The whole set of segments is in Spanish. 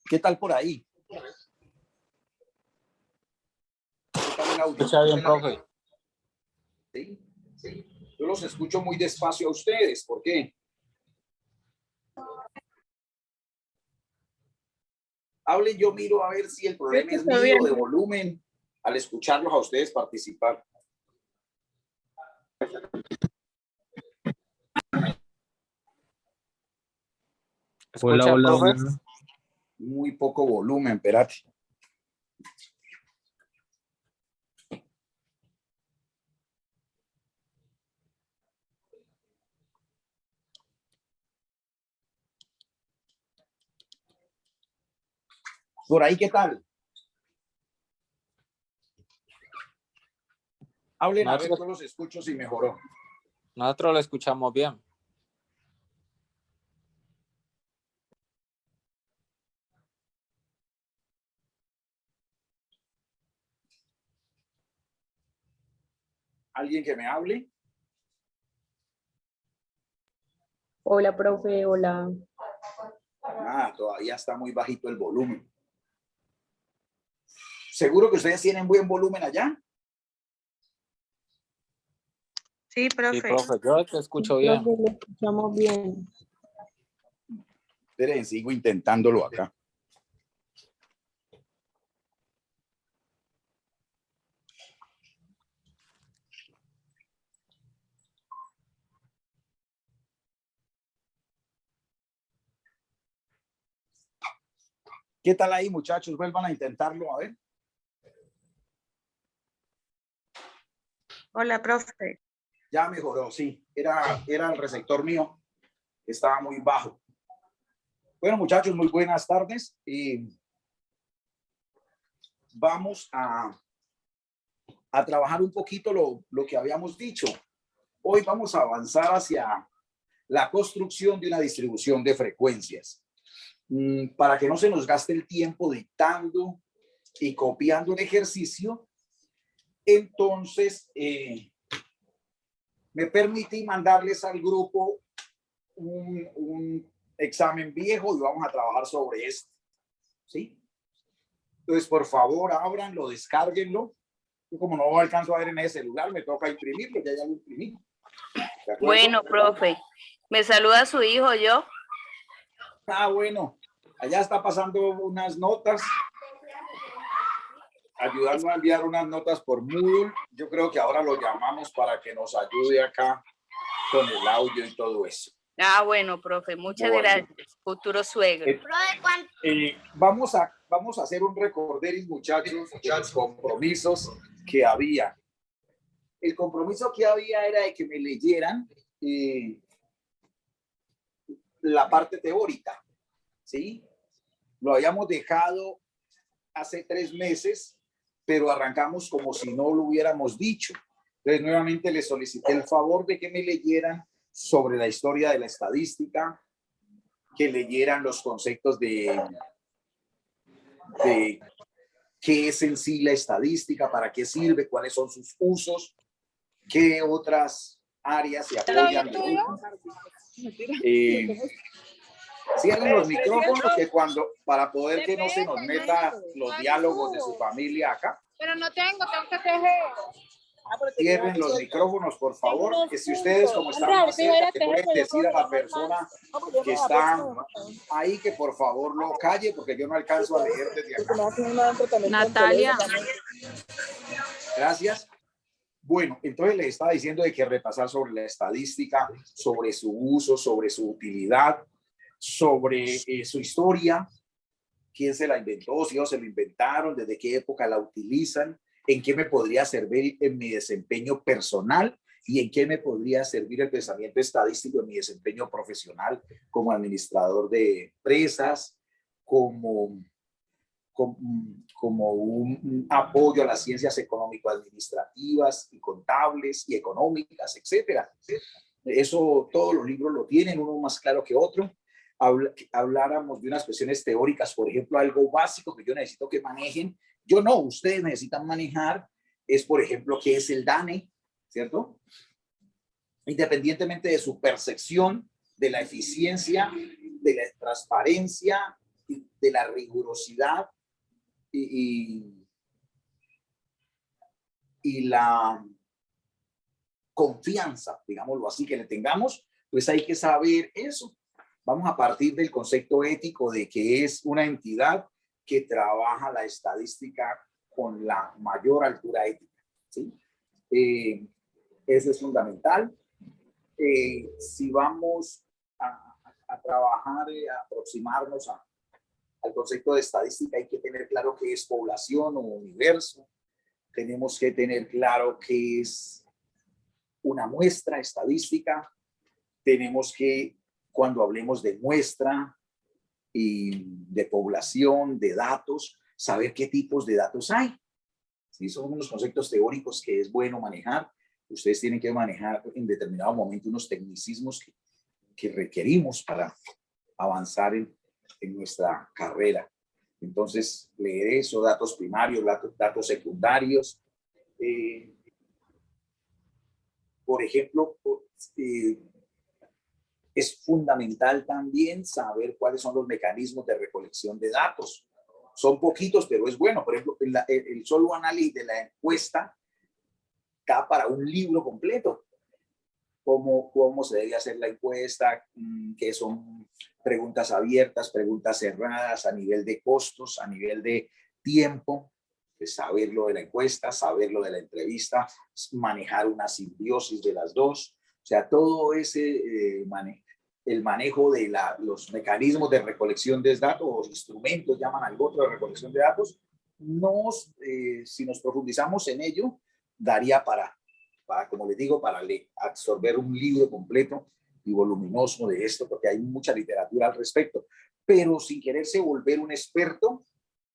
¿Qué tal por ahí? ¿Qué tal el audio? Escucha bien, profe. ¿Sí? Sí. Yo los escucho muy despacio a ustedes. ¿Por qué? Hablen, yo miro a ver si el problema es mío de volumen al escucharlos a ustedes participar. Hola, hola, profe. Muy poco volumen, espérate. Por ahí, ¿qué tal? Hablen a ver, yo los escucho si mejoró. Nosotros lo escuchamos bien. ¿Alguien que me hable? Hola, profe, hola. Ah, todavía está muy bajito el volumen. ¿Seguro que ustedes tienen buen volumen allá? Sí, profe. Sí, profe, yo te escucho bien. Profe, lo escuchamos bien. Esperen, sigo intentándolo acá. ¿Qué tal ahí, muchachos? Vuelvan a intentarlo, a ver. Hola, profe. Ya mejoró, sí. Era el receptor mío. Estaba muy bajo. Bueno, muchachos, muy buenas tardes. Vamos a trabajar un poquito lo que habíamos dicho. Hoy vamos a avanzar hacia la construcción de una distribución de frecuencias. Para que no se nos gaste el tiempo dictando y copiando el ejercicio, entonces me permití mandarles al grupo un examen viejo y vamos a trabajar sobre esto. ¿Sí? Entonces, por favor, ábranlo, descárguenlo. Yo como no alcanzo a ver en ese celular, me toca imprimirlo, ya lo imprimí. Bueno, profe, me saluda su hijo, yo. Ah, bueno, allá está pasando unas notas, ayudando a enviar unas notas por Moodle. Yo creo que ahora lo llamamos para que nos ayude acá con el audio y todo eso. Ah, bueno, profe, muchas gracias, futuro suegro. Vamos a hacer un recorderis, muchachos, de los compromisos que había. El compromiso que había era de que me leyeran la parte teórica, ¿sí? Lo habíamos dejado hace 3 meses, pero arrancamos como si no lo hubiéramos dicho. Entonces, nuevamente les solicité el favor de que me leyeran sobre la historia de la estadística, que leyeran los conceptos de qué es en sí la estadística, para qué sirve, cuáles son sus usos, qué otras áreas se apoyan. Cierren los micrófonos que para poder que no se nos meta los diálogos de su familia acá. Pero no tengo que tejer. Cierren los micrófonos, por favor, que si ustedes como están más cerca, que pueden decir a la persona que está ahí que por favor lo calle, porque yo no alcanzo a leer desde acá. Natalia. Gracias. Bueno, entonces les estaba diciendo de que repasar sobre la estadística, sobre su uso, sobre su utilidad, sobre su historia, quién se la inventó, si ellos se la inventaron, desde qué época la utilizan, en qué me podría servir en mi desempeño personal y en qué me podría servir el pensamiento estadístico en mi desempeño profesional como administrador de empresas, como un apoyo a las ciencias económico-administrativas y contables y económicas, etcétera. Eso todos los libros lo tienen, uno más claro que otro. Habláramos de unas cuestiones teóricas, por ejemplo, algo básico que yo necesito que manejen. Yo no, ustedes necesitan manejar, es por ejemplo, qué es el DANE, ¿cierto? Independientemente de su percepción, de la eficiencia, de la transparencia, de la rigurosidad y la confianza, digámoslo así, que le tengamos, pues hay que saber eso. Vamos a partir del concepto ético de que es una entidad que trabaja la estadística con la mayor altura ética, ¿sí? Eso es fundamental. Si vamos a trabajar, a aproximarnos al concepto de estadística, hay que tener claro qué es población o universo. Tenemos que tener claro qué es una muestra estadística. Tenemos que, cuando hablemos de muestra y de población, de datos, saber qué tipos de datos hay. ¿Sí? Son unos conceptos teóricos que es bueno manejar. Ustedes tienen que manejar en determinado momento unos tecnicismos que requerimos para avanzar en nuestra carrera. Entonces, leer eso, datos primarios, datos secundarios. Por ejemplo, es fundamental también saber cuáles son los mecanismos de recolección de datos. Son poquitos, pero es bueno. Por ejemplo, el solo análisis de la encuesta da para un libro completo. Cómo se debe hacer la encuesta, qué son preguntas abiertas, preguntas cerradas, a nivel de costos, a nivel de tiempo, pues saber lo de la encuesta, saber lo de la entrevista, manejar una simbiosis de las dos. O sea, todo ese el manejo de los mecanismos de recolección de datos, o instrumentos, llaman al otro de recolección de datos, si nos profundizamos en ello, daría para, como les digo, para absorber un libro completo y voluminoso de esto, porque hay mucha literatura al respecto. Pero sin quererse volver un experto,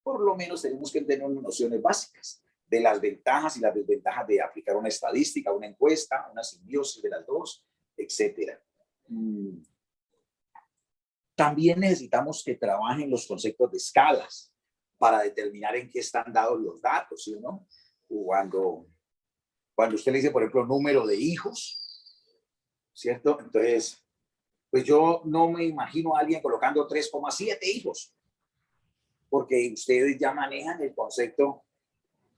por lo menos tenemos que tener unas nociones básicas de las ventajas y las desventajas de aplicar una estadística, una encuesta, una simbiosis de las dos, etcétera. También necesitamos que trabajen los conceptos de escalas para determinar en qué están dados los datos, ¿sí o no? Cuando usted le dice, por ejemplo, número de hijos, ¿cierto? Entonces, pues yo no me imagino a alguien colocando 3,7 hijos, porque ustedes ya manejan el concepto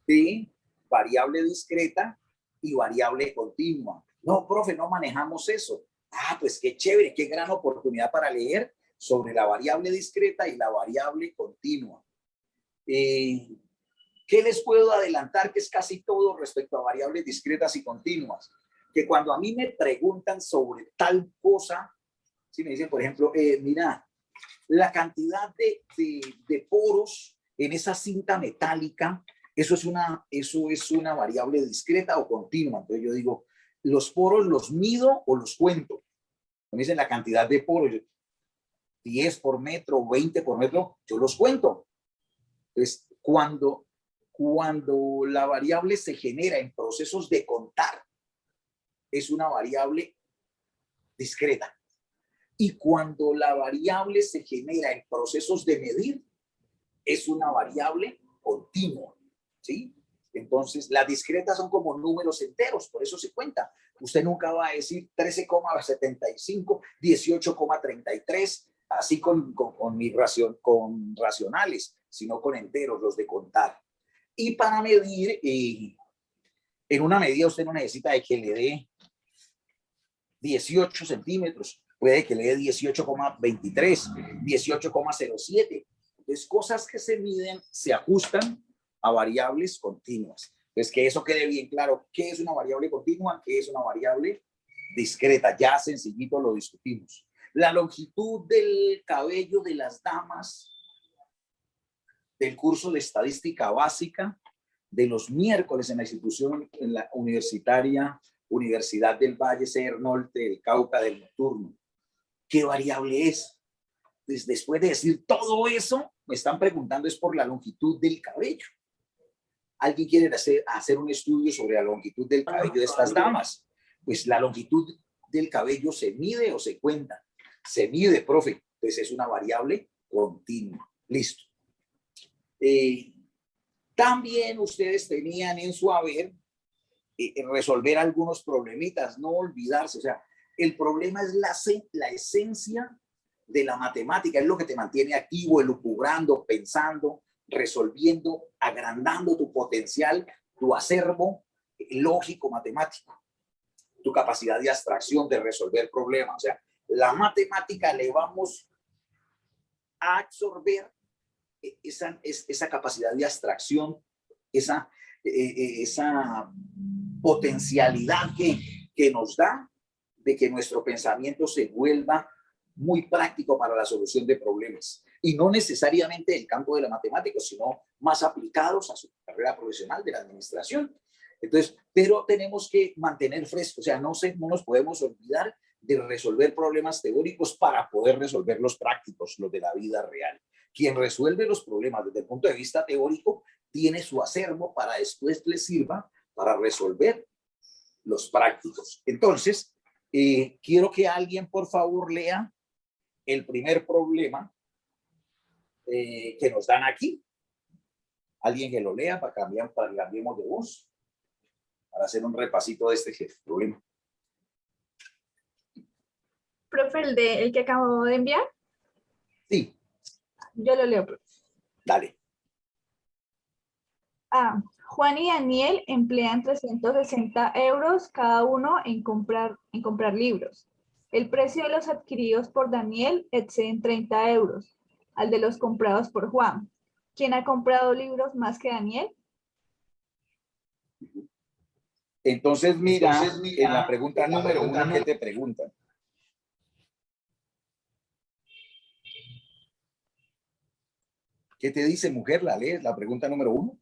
de variable discreta y variable continua. No, profe, no manejamos eso. Ah, pues qué chévere, qué gran oportunidad para leer sobre la variable discreta y la variable continua. ¿Qué les puedo adelantar? Que es casi todo respecto a variables discretas y continuas. Que cuando a mí me preguntan sobre tal cosa, si me dicen, por ejemplo, mira, la cantidad de poros en esa cinta metálica, eso es una variable discreta o continua. Entonces yo digo, ¿los poros los mido o los cuento? Me dicen la cantidad de poros, 10 por metro, 20 por metro, yo los cuento. Entonces, cuando la variable se genera en procesos de contar, es una variable discreta. Y cuando la variable se genera en procesos de medir, es una variable continua, ¿sí? Entonces, las discretas son como números enteros, por eso se cuenta. Usted nunca va a decir 13,75, 18,33, así con racionales, sino con enteros, los de contar. Y para medir, en una medida usted no necesita de que le dé 18 centímetros, puede que le dé 18,23, 18,07. Entonces, cosas que se miden se ajustan a variables continuas. Entonces, que eso quede bien claro, qué es una variable continua, qué es una variable discreta. Ya sencillito lo discutimos. La longitud del cabello de las damas del curso de estadística básica de los miércoles en la institución en la universitaria Universidad del Valle, Ser Norte, del Cauca, del Nocturno. ¿Qué variable es? Pues después de decir todo eso, me están preguntando es por la longitud del cabello. ¿Alguien quiere hacer un estudio sobre la longitud del cabello de estas damas? Pues la longitud del cabello se mide o se cuenta. Se mide, profe. Entonces es una variable continua. Listo. También ustedes tenían en su haber resolver algunos problemitas, no olvidarse. O sea, el problema es la esencia de la matemática, es lo que te mantiene activo, elucubrando, pensando, resolviendo, agrandando tu potencial, tu acervo lógico matemático, tu capacidad de abstracción, de resolver problemas. O sea, la matemática le vamos a absorber esa capacidad de abstracción, esa potencialidad que nos da de que nuestro pensamiento se vuelva muy práctico para la solución de problemas. Y no necesariamente el campo de la matemática, sino más aplicados a su carrera profesional de la administración. Entonces, pero tenemos que mantener fresco, o sea, no nos podemos olvidar de resolver problemas teóricos para poder resolver los prácticos, los de la vida real. Quien resuelve los problemas desde el punto de vista teórico tiene su acervo para después le sirva para resolver los prácticos. Entonces, quiero que alguien, por favor, lea el primer problema que nos dan aquí. Alguien que lo lea para que cambiemos de voz, para hacer un repasito de este problema. Profe, el que acabo de enviar. Sí. Yo lo leo, profe. Dale. A. Juan y Daniel emplean 360 euros cada uno en comprar libros. El precio de los adquiridos por Daniel exceden 30 euros al de los comprados por Juan. ¿Quién ha comprado libros más que Daniel? Entonces, mira, en la pregunta número 1, ¿qué te preguntan? ¿Qué te dice, mujer? ¿La lees? La pregunta número 1.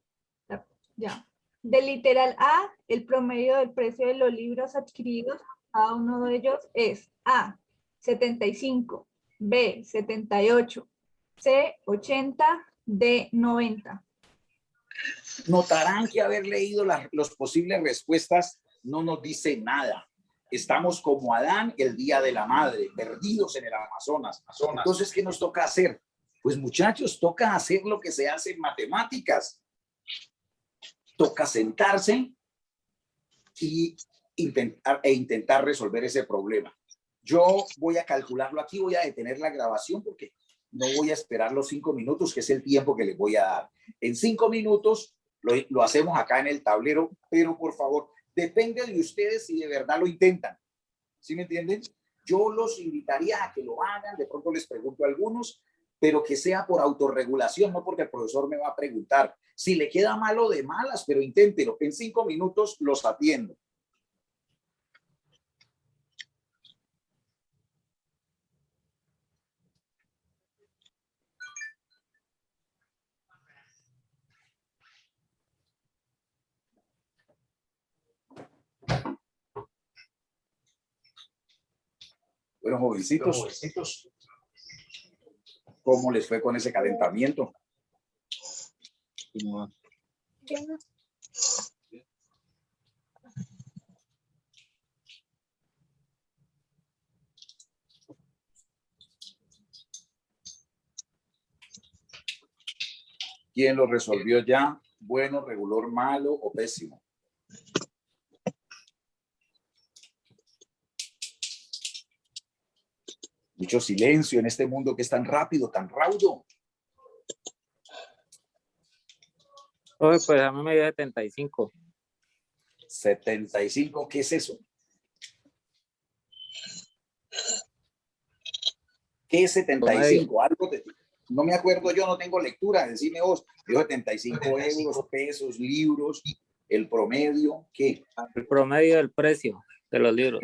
Ya. Del literal A, el promedio del precio de los libros adquiridos, cada uno de ellos es A, 75, B, 78, C, 80, D, 90. Notarán que haber leído las posibles respuestas no nos dice nada. Estamos como Adán el día de la madre, perdidos en el Amazonas. Entonces, ¿qué nos toca hacer? Pues, muchachos, toca hacer lo que se hace en matemáticas. Toca sentarse y intentar resolver ese problema. Yo voy a calcularlo aquí, voy a detener la grabación porque no voy a esperar los 5 minutos, que es el tiempo que les voy a dar. En 5 minutos lo hacemos acá en el tablero, pero por favor, depende de ustedes si de verdad lo intentan. ¿Sí me entienden? Yo los invitaría a que lo hagan, de pronto les pregunto a algunos, pero que sea por autorregulación, no porque el profesor me va a preguntar. Si le queda malo, de malas, pero inténtelo. En 5 minutos los atiendo. Bueno, jovencitos, ¿cómo les fue con ese calentamiento? ¿Quién lo resolvió ya? ¿Bueno, regular, malo o pésimo? Mucho silencio en este mundo que es tan rápido, tan raudo. Pues a mí me dio 75. 75, ¿qué es eso? ¿Qué es 75? Algo de, no me acuerdo, yo no tengo lectura, decime vos. Digo 75 euros, pesos, libros, el promedio, ¿qué? El promedio del precio de los libros.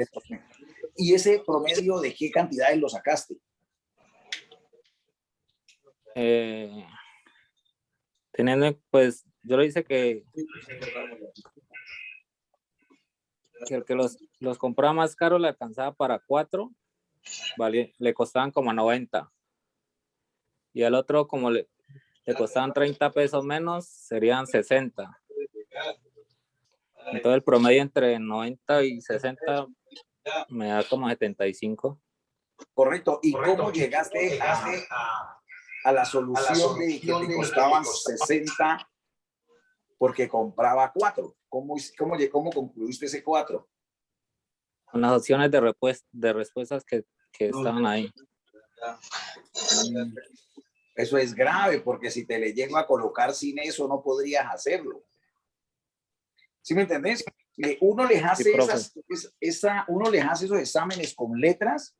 ¿Y ese promedio de qué cantidades lo sacaste? Teniendo, pues, yo lo hice que el que los compraba más caro le alcanzaba para 4, le costaban como 90. Y al otro, como le costaban 30 pesos menos, serían 60. Entonces el promedio entre 90 y 60 me da como 75. Correcto. ¿Y cómo llegaste a la solución de que te costaban 60 porque compraba 4? ¿Cómo concluiste ese 4? Con las opciones de respuestas que estaban ahí. Eso es grave, porque si te le llego a colocar sin eso, no podrías hacerlo. ¿Sí me entendés? Uno les hace, uno les hace esos exámenes con letras,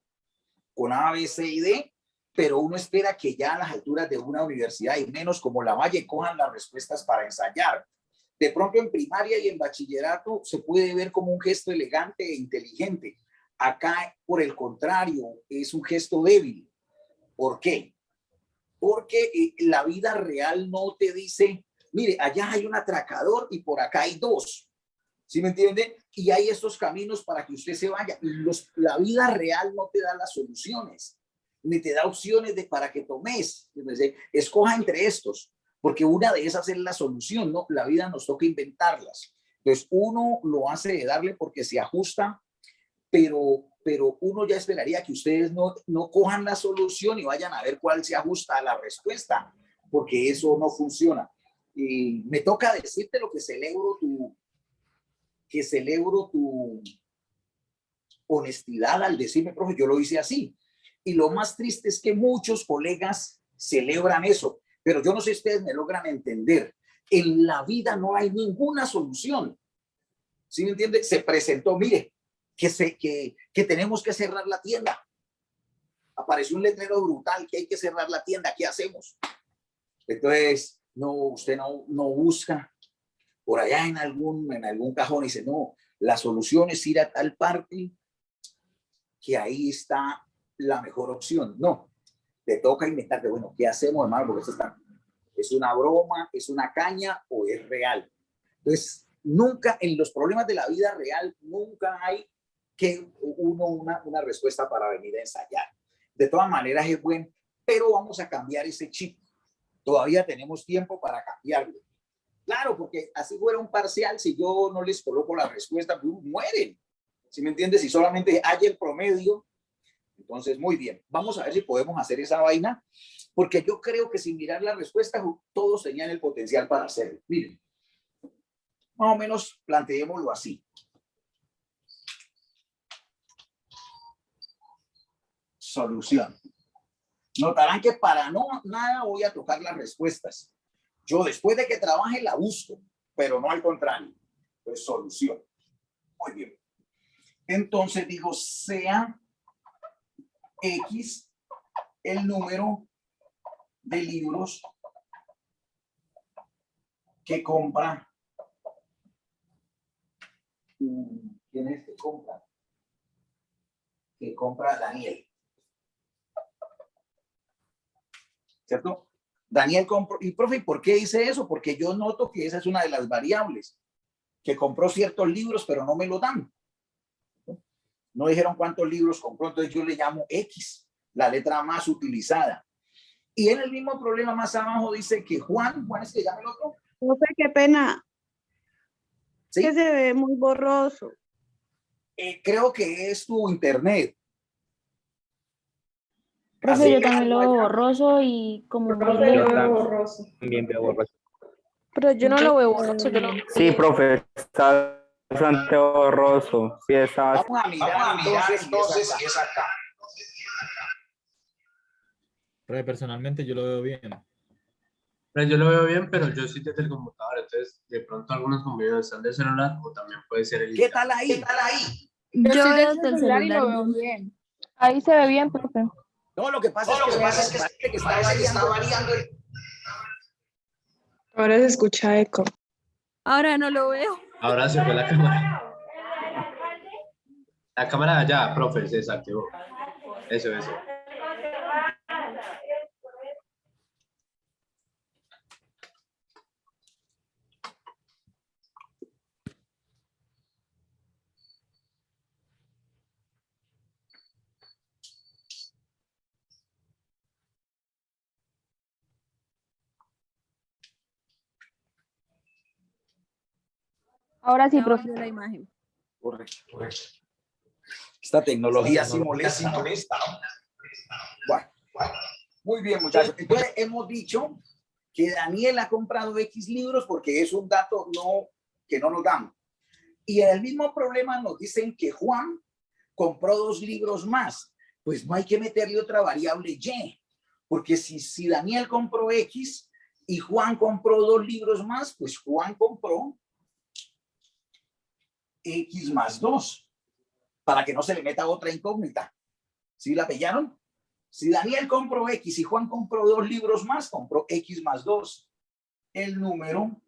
con A, B, C y D, pero uno espera que ya a las alturas de una universidad y menos como la Valle cojan las respuestas para ensayar. De pronto en primaria y en bachillerato se puede ver como un gesto elegante e inteligente. Acá, por el contrario, es un gesto débil. ¿Por qué? Porque la vida real no te dice, mire, allá hay un atracador y por acá hay dos. ¿Sí me entiende? Y hay estos caminos para que usted se vaya. La vida real no te da las soluciones, ni te da opciones para que tomes. Escoja entre estos, porque una de esas es la solución, ¿no? La vida nos toca inventarlas. Entonces, uno lo hace de darle porque se ajusta, pero uno ya esperaría que ustedes no cojan la solución y vayan a ver cuál se ajusta a la respuesta, porque eso no funciona. Y me toca decirte lo que celebro tu honestidad al decirme, profe, yo lo hice así. Y lo más triste es que muchos colegas celebran eso, pero yo no sé si ustedes me logran entender. En la vida no hay ninguna solución. ¿Sí me entiende? Se presentó, mire, que tenemos que cerrar la tienda. Apareció un letrero brutal que hay que cerrar la tienda. ¿Qué hacemos? Entonces, no, usted no busca por allá en algún cajón y dice, no, la solución es ir a tal parte que ahí está la mejor opción. No, te toca inventarte, bueno, ¿qué hacemos, hermano? Porque es una broma, es una caña o es real. Entonces, nunca en los problemas de la vida real, nunca hay que una respuesta para venir a ensayar. De todas maneras es bueno, pero vamos a cambiar ese chip. Todavía tenemos tiempo para cambiarlo. Claro, porque así fuera un parcial, si yo no les coloco la respuesta, pues mueren. ¿Sí me entiendes? Si solamente hay el promedio, entonces muy bien. Vamos a ver si podemos hacer esa vaina, porque yo creo que sin mirar la respuesta, todos tenían el potencial para hacerlo. Miren, más o menos planteémoslo así. Solución. Notarán que para nada voy a tocar las respuestas. Yo después de que trabaje la busco, pero no al contrario. Pues solución. Muy bien. Entonces digo, sea X el número de libros que compra. ¿Quién es que compra? Que compra Daniel. ¿Cierto? Daniel compró, y profe, ¿por qué hice eso? Porque yo noto que esa es una de las variables, que compró ciertos libros, pero no me lo dan. No dijeron cuántos libros compró, entonces yo le llamo X, la letra más utilizada. Y en el mismo problema más abajo dice que Juan es que llama el otro. Profe, qué pena. ¿Sí? Que se ve muy borroso. Creo que es tu internet. Profe, yo también lo veo borroso y como muy lejos. También veo borroso. Pero yo no lo veo borroso. Sí, profe, está bastante borroso. Sí, está bastante... Vamos a mirar entonces si es acá. Profe, personalmente yo lo veo bien. Pero yo lo veo bien, pero yo sí desde el computador, entonces de pronto algunos compañeros están de celular o también puede ser el... ¿Qué tal ahí? ¿Qué tal ahí? Yo desde desde el celular y lo celular veo bien. Ahí se ve bien, profe. No, lo que pasa es que está variando. Ahora se escucha eco. Ahora no lo veo. Ahora se fue la cámara. La cámara de allá, profe, se desactivó. Eso. Ahora sí, profe, la imagen. Correcto. Esta tecnología sí molesta. Bueno, muy bien, muchachos. Entonces hemos dicho que Daniel ha comprado X libros porque es un dato que no nos dan. Y en el mismo problema nos dicen que Juan compró 2 libros más. pues no hay que meterle otra variable Y, porque si Daniel compró X y Juan compró 2 libros más, pues Juan compró X más 2, para que no se le meta otra incógnita. ¿Sí la pillaron? Si Daniel compró X y Juan compró 2 libros más, compró X más 2, el número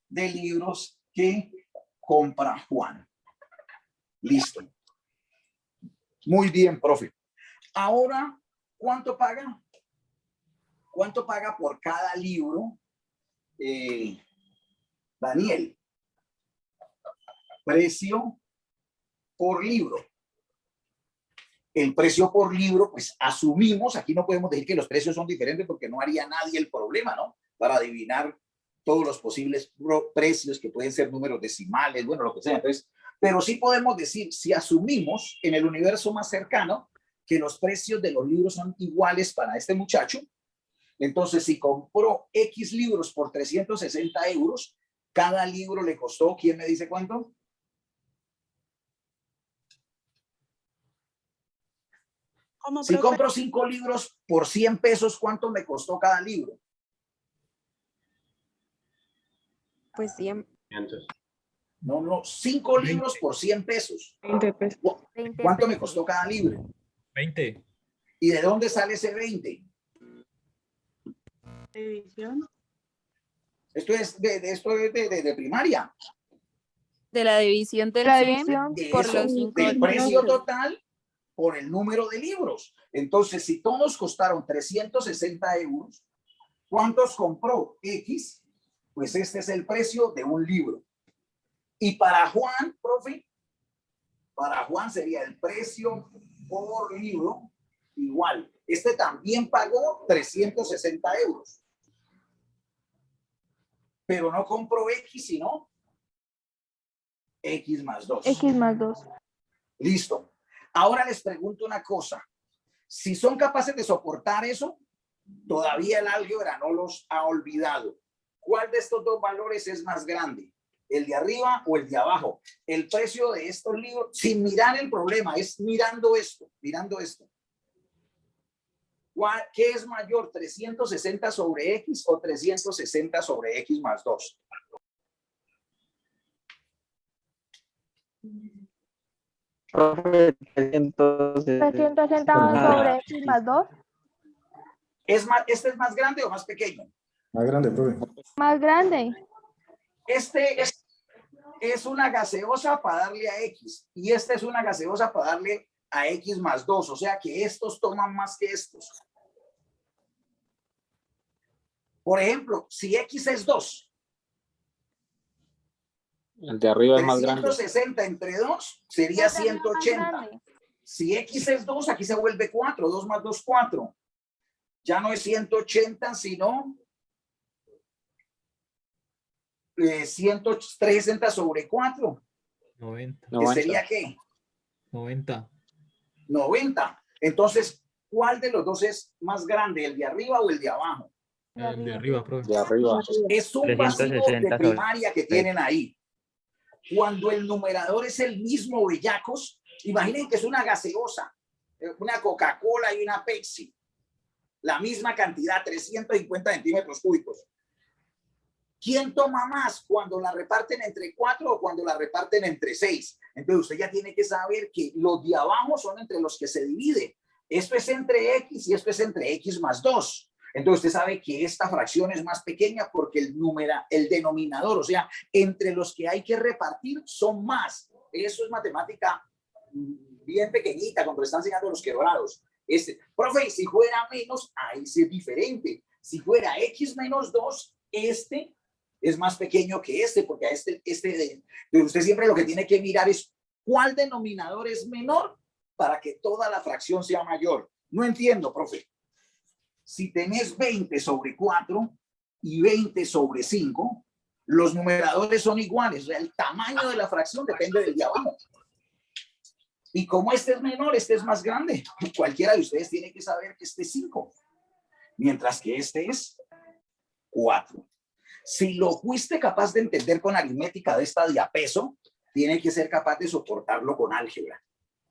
de libros que compra Juan. Listo. Muy bien, profe. Ahora, ¿cuánto paga? ¿Cuánto paga por cada libro, Daniel? Precio por libro. El precio por libro, pues asumimos, aquí no podemos decir que los precios son diferentes porque no haría nadie el problema, ¿no? Para adivinar todos los posibles precios que pueden ser números decimales, bueno, lo que sea. Entonces, pero sí podemos decir, si asumimos en el universo más cercano que los precios de los libros son iguales para este muchacho, entonces si compró X libros por 360 euros, cada libro le costó, ¿quién me dice cuánto? Si compro 5 libros por 100 pesos, ¿cuánto me costó cada libro? Pues 100. No, 5 libros por 100 pesos. 20 pesos. ¿Cuánto me costó cada libro? 20. ¿Y de dónde sale ese 20? División. Esto es de primaria. De la división del La 100 división por Eso, los 5 del precio total por el número de libros. Entonces, si todos costaron 360 euros, ¿cuántos compró X? Pues este es el precio de un libro. Y para Juan, profe, para Juan sería el precio por libro igual. Este también pagó 360 euros. Pero no compró X, sino X más 2. X más 2. Listo. Ahora les pregunto una cosa. Si son capaces de soportar eso, todavía el álgebra no los ha olvidado. ¿Cuál de estos dos valores es más grande? ¿El de arriba o el de abajo? El precio de estos libros, sin mirar el problema, es mirando esto, mirando esto. ¿Qué es mayor, 360 sobre X o 360 sobre X más 2? Profe, 360 sobre X más 2. ¿Este es más grande o más pequeño? Más grande, profe. Más grande. Este es una gaseosa para darle a X y esta es una gaseosa para darle a X más 2. O sea que estos toman más que estos. Por ejemplo, si X es 2. el de arriba es más grande. 360 entre 2 sería 180. Si X es 2, aquí se vuelve 4. 2 más 2, 4. Ya no es 180, sino 160 sobre 4. 90. ¿Que sería qué? 90. 90. Entonces, ¿cuál de los dos es más grande, el de arriba o el de abajo? El de arriba, profe. De arriba. Es un vacío 360 de primaria que tienen ahí. Cuando el numerador es el mismo, bellacos, imaginen que es una gaseosa, una Coca-Cola y una Pepsi. La misma cantidad, 350 centímetros cúbicos. ¿Quién toma más cuando la reparten entre 4 o cuando la reparten entre 6? Entonces usted ya tiene que saber que los de abajo son entre los que se divide. Esto es entre X y esto es entre X más 2. Entonces usted sabe que esta fracción es más pequeña porque el denominador, o sea, entre los que hay que repartir son más. Eso es matemática bien pequeñita cuando le están enseñando los quebrados. Profe, si fuera menos, ahí sí es diferente. Si fuera X menos 2, este es más pequeño que este, porque a entonces usted siempre lo que tiene que mirar es cuál denominador es menor para que toda la fracción sea mayor. No entiendo, profe. Si tenés 20 sobre 4 y 20 sobre 5, los numeradores son iguales. O sea, el tamaño de la fracción depende del de abajo. Y como este es menor, este es más grande. Cualquiera de ustedes tiene que saber que este es 5, mientras que este es 4. Si lo fuiste capaz de entender con aritmética de esta de a peso, tiene que ser capaz de soportarlo con álgebra.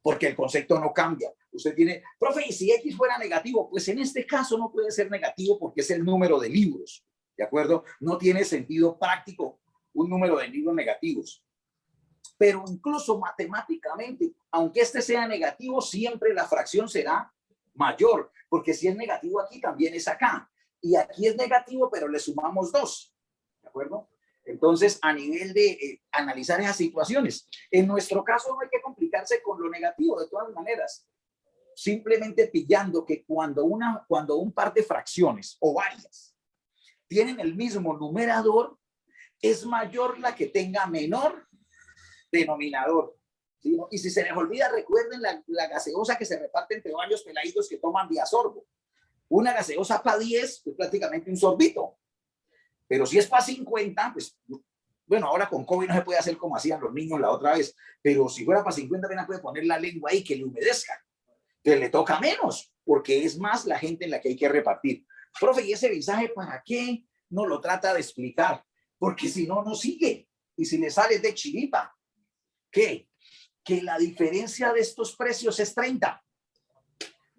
porque el concepto no cambia. Usted tiene, profe, ¿y si X fuera negativo? Pues en este caso no puede ser negativo porque es el número de libros, ¿de acuerdo? No tiene sentido práctico un número de libros negativos. Pero incluso matemáticamente, aunque este sea negativo, siempre la fracción será mayor, porque si es negativo aquí, también es acá. Y aquí es negativo, pero le sumamos 2, ¿de acuerdo? Entonces, a nivel de analizar esas situaciones, en nuestro caso no hay que complicarse con lo negativo, de todas maneras. Simplemente pillando que cuando un par de fracciones o varias tienen el mismo numerador, es mayor la que tenga menor denominador. ¿Sí? Y si se les olvida, recuerden la gaseosa que se reparte entre varios peladitos que toman día sorbo. Una gaseosa para 10 es prácticamente un sorbito. Pero si es para 50, pues, bueno, ahora con COVID no se puede hacer como hacían los niños la otra vez, pero si fuera para 50, apenas puede poner la lengua ahí que le humedezca. Entonces le toca menos, porque es más la gente en la que hay que repartir. Profe, ¿y ese mensaje para qué no lo trata de explicar? Porque si no, no sigue. Y si le sale de chiripa, ¿qué? Que la diferencia de estos precios es 30.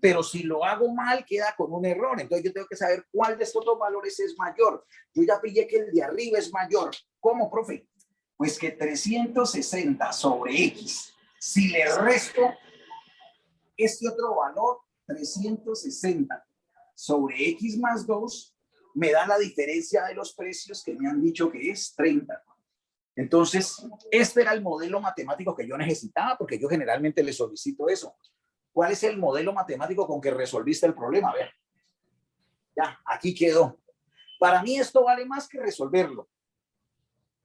Pero si lo hago mal, queda con un error. Entonces yo tengo que saber cuál de estos dos valores es mayor. Yo ya pillé que el de arriba es mayor. ¿Cómo, profe? Pues que 360 sobre X. Si le resto este otro valor, 360 sobre X más 2, me da la diferencia de los precios que me han dicho que es 30. Entonces, este era el modelo matemático que yo necesitaba, porque yo generalmente le solicito eso. ¿Cuál es el modelo matemático con que resolviste el problema? A ver, ya, aquí quedó. Para mí esto vale más que resolverlo,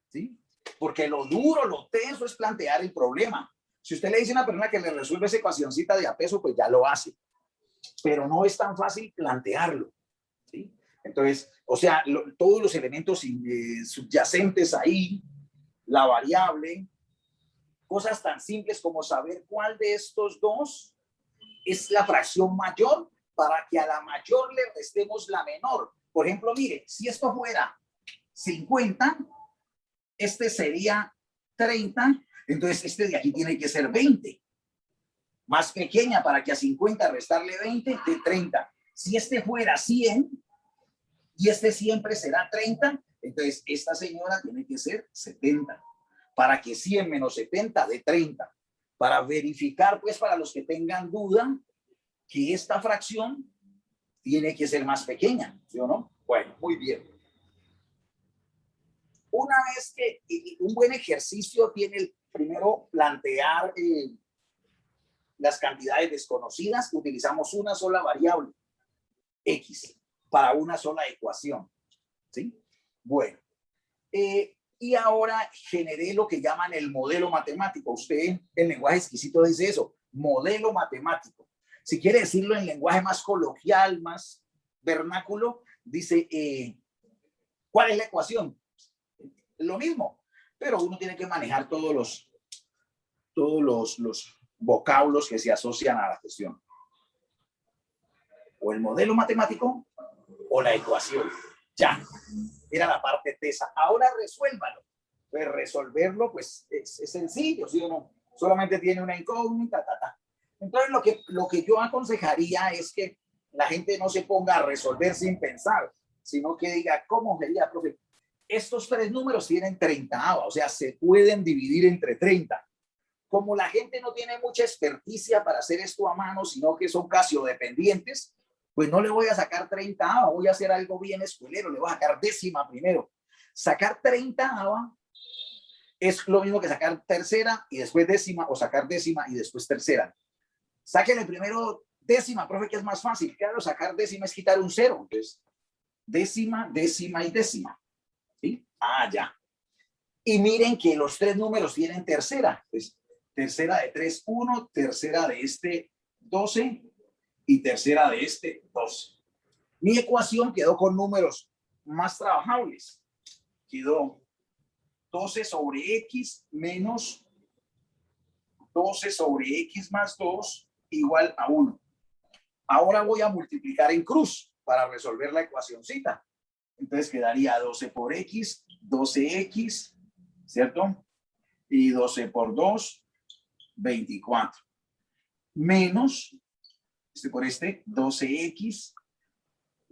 ¿sí? Porque lo duro, lo tenso es plantear el problema. Si usted le dice a una persona que le resuelve esa ecuacióncita de a peso, pues ya lo hace. Pero no es tan fácil plantearlo, ¿sí? Entonces, o sea, todos los elementos subyacentes ahí, la variable, cosas tan simples como saber cuál de estos dos es la fracción mayor para que a la mayor le restemos la menor. Por ejemplo, mire, si esto fuera 50, este sería 30, entonces este de aquí tiene que ser 20. Más pequeña para que a 50 restarle 20 de 30. Si este fuera 100 y este siempre será 30, entonces esta señora tiene que ser 70. Para que 100 menos 70 de 30. Para verificar, pues, para los que tengan duda, que esta fracción tiene que ser más pequeña, ¿sí o no? Bueno, muy bien. Una vez que un buen ejercicio tiene el primero plantear las cantidades desconocidas, utilizamos una sola variable, X, para una sola ecuación, ¿sí? Bueno, y ahora generé lo que llaman el modelo matemático. Usted en lenguaje exquisito dice eso, modelo matemático. Si quiere decirlo en lenguaje más coloquial, más vernáculo, dice, ¿cuál es la ecuación? Lo mismo, pero uno tiene que manejar todos los vocablos que se asocian a la cuestión. O el modelo matemático o la ecuación. Ya, era la parte tesa. Ahora resuélvalo. Pues resolverlo, pues es sencillo, ¿sí o no? Solamente tiene una incógnita, Entonces lo que yo aconsejaría es que la gente no se ponga a resolver sin pensar, sino que diga, ¿cómo sería, profe? Estos tres números tienen 30, o sea, se pueden dividir entre 30. Como la gente no tiene mucha experticia para hacer esto a mano, sino que son casiodependientes, pues no le voy a sacar 30, voy a hacer algo bien escuelero, le voy a sacar décima primero. Sacar 30 es lo mismo que sacar tercera y después décima, o sacar décima y después tercera. Sáquenle primero décima, profe, que es más fácil. Claro, sacar décima es quitar un cero. Entonces, décima, décima y décima. ¿Sí? Ya. Y miren que los tres números tienen tercera. Pues, tercera de 3, 1, tercera de este 12 y tercera de este 12. Mi ecuación quedó con números más trabajables. Quedó 12 sobre X menos 12 sobre X más 2 igual a 1. Ahora voy a multiplicar en cruz para resolver la ecuacióncita. Entonces quedaría 12 por X, 12X, ¿cierto? Y 12 por 2, 24. menos, por 12x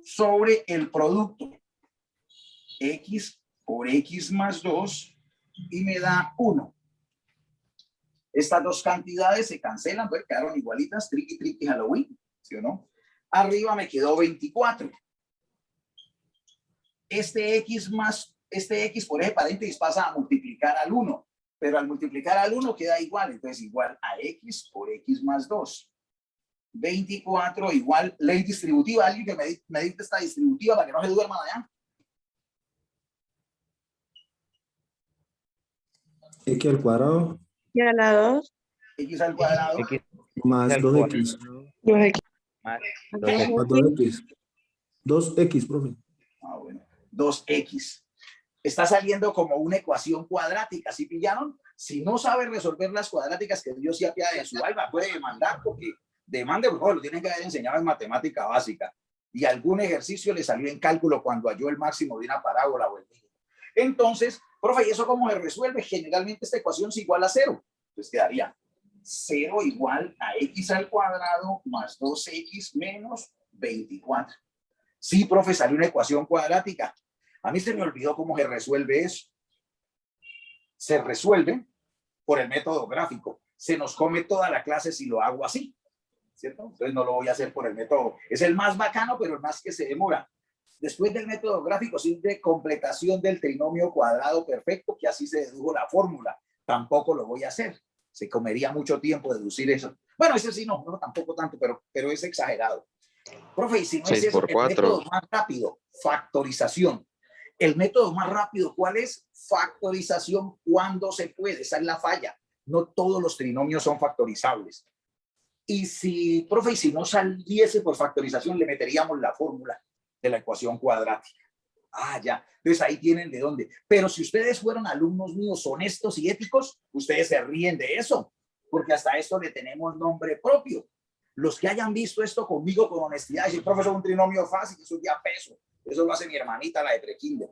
sobre el producto x por x más 2 y me da 1. Estas dos cantidades se cancelan, pues quedaron igualitas, triqui, triqui, Halloween, ¿sí o no? Arriba me quedó 24. Este x por eje paréntesis pasa a multiplicar al 1, pero al multiplicar al 1 queda igual, entonces igual a x por x más 2. 24 igual ley distributiva. Alguien que me dicte esta distributiva para que no se duerman allá. X al cuadrado. Y a la 2. X al cuadrado. X Más al 2x. Los más Más 2x. 2x. 2x, profe. Ah, bueno. 2x. Está saliendo como una ecuación cuadrática. ¿Sí pillaron? Si no sabe resolver las cuadráticas, que Dios se apiade de su alma, puede demandar, porque demande, por favor, lo tienen que haber enseñado en matemática básica. Y algún ejercicio le salió en cálculo cuando halló el máximo de una parábola o el mínimo. Entonces, profe, ¿y eso cómo se resuelve? Generalmente esta ecuación es igual a 0. Entonces quedaría 0 igual a x al cuadrado más 2x menos 24. Sí, profe, salió una ecuación cuadrática. A mí se me olvidó cómo se resuelve eso. Se resuelve por el método gráfico. Se nos come toda la clase si lo hago así, ¿cierto? Entonces no lo voy a hacer por el método. Es el más bacano, pero el más que se demora. Después del método gráfico sirve completación del trinomio cuadrado perfecto, que así se dedujo la fórmula. Tampoco lo voy a hacer. Se comería mucho tiempo deducir eso. Bueno, ese sí no tampoco tanto, pero es exagerado. Profe, y si no es eso, el método más rápido, factorización. El método más rápido, ¿cuál es? Factorización cuando se puede. Esa es la falla. No todos los trinomios son factorizables. Y si, profe, y si no saliese por factorización, le meteríamos la fórmula de la ecuación cuadrática. Ah, ya. Entonces ahí tienen de dónde. Pero si ustedes fueron alumnos míos honestos y éticos, ustedes se ríen de eso, porque hasta esto le tenemos nombre propio. Los que hayan visto esto conmigo con honestidad, dicen, profesor, un trinomio fácil, eso es de a peso. Eso lo hace mi hermanita, la de prekinder.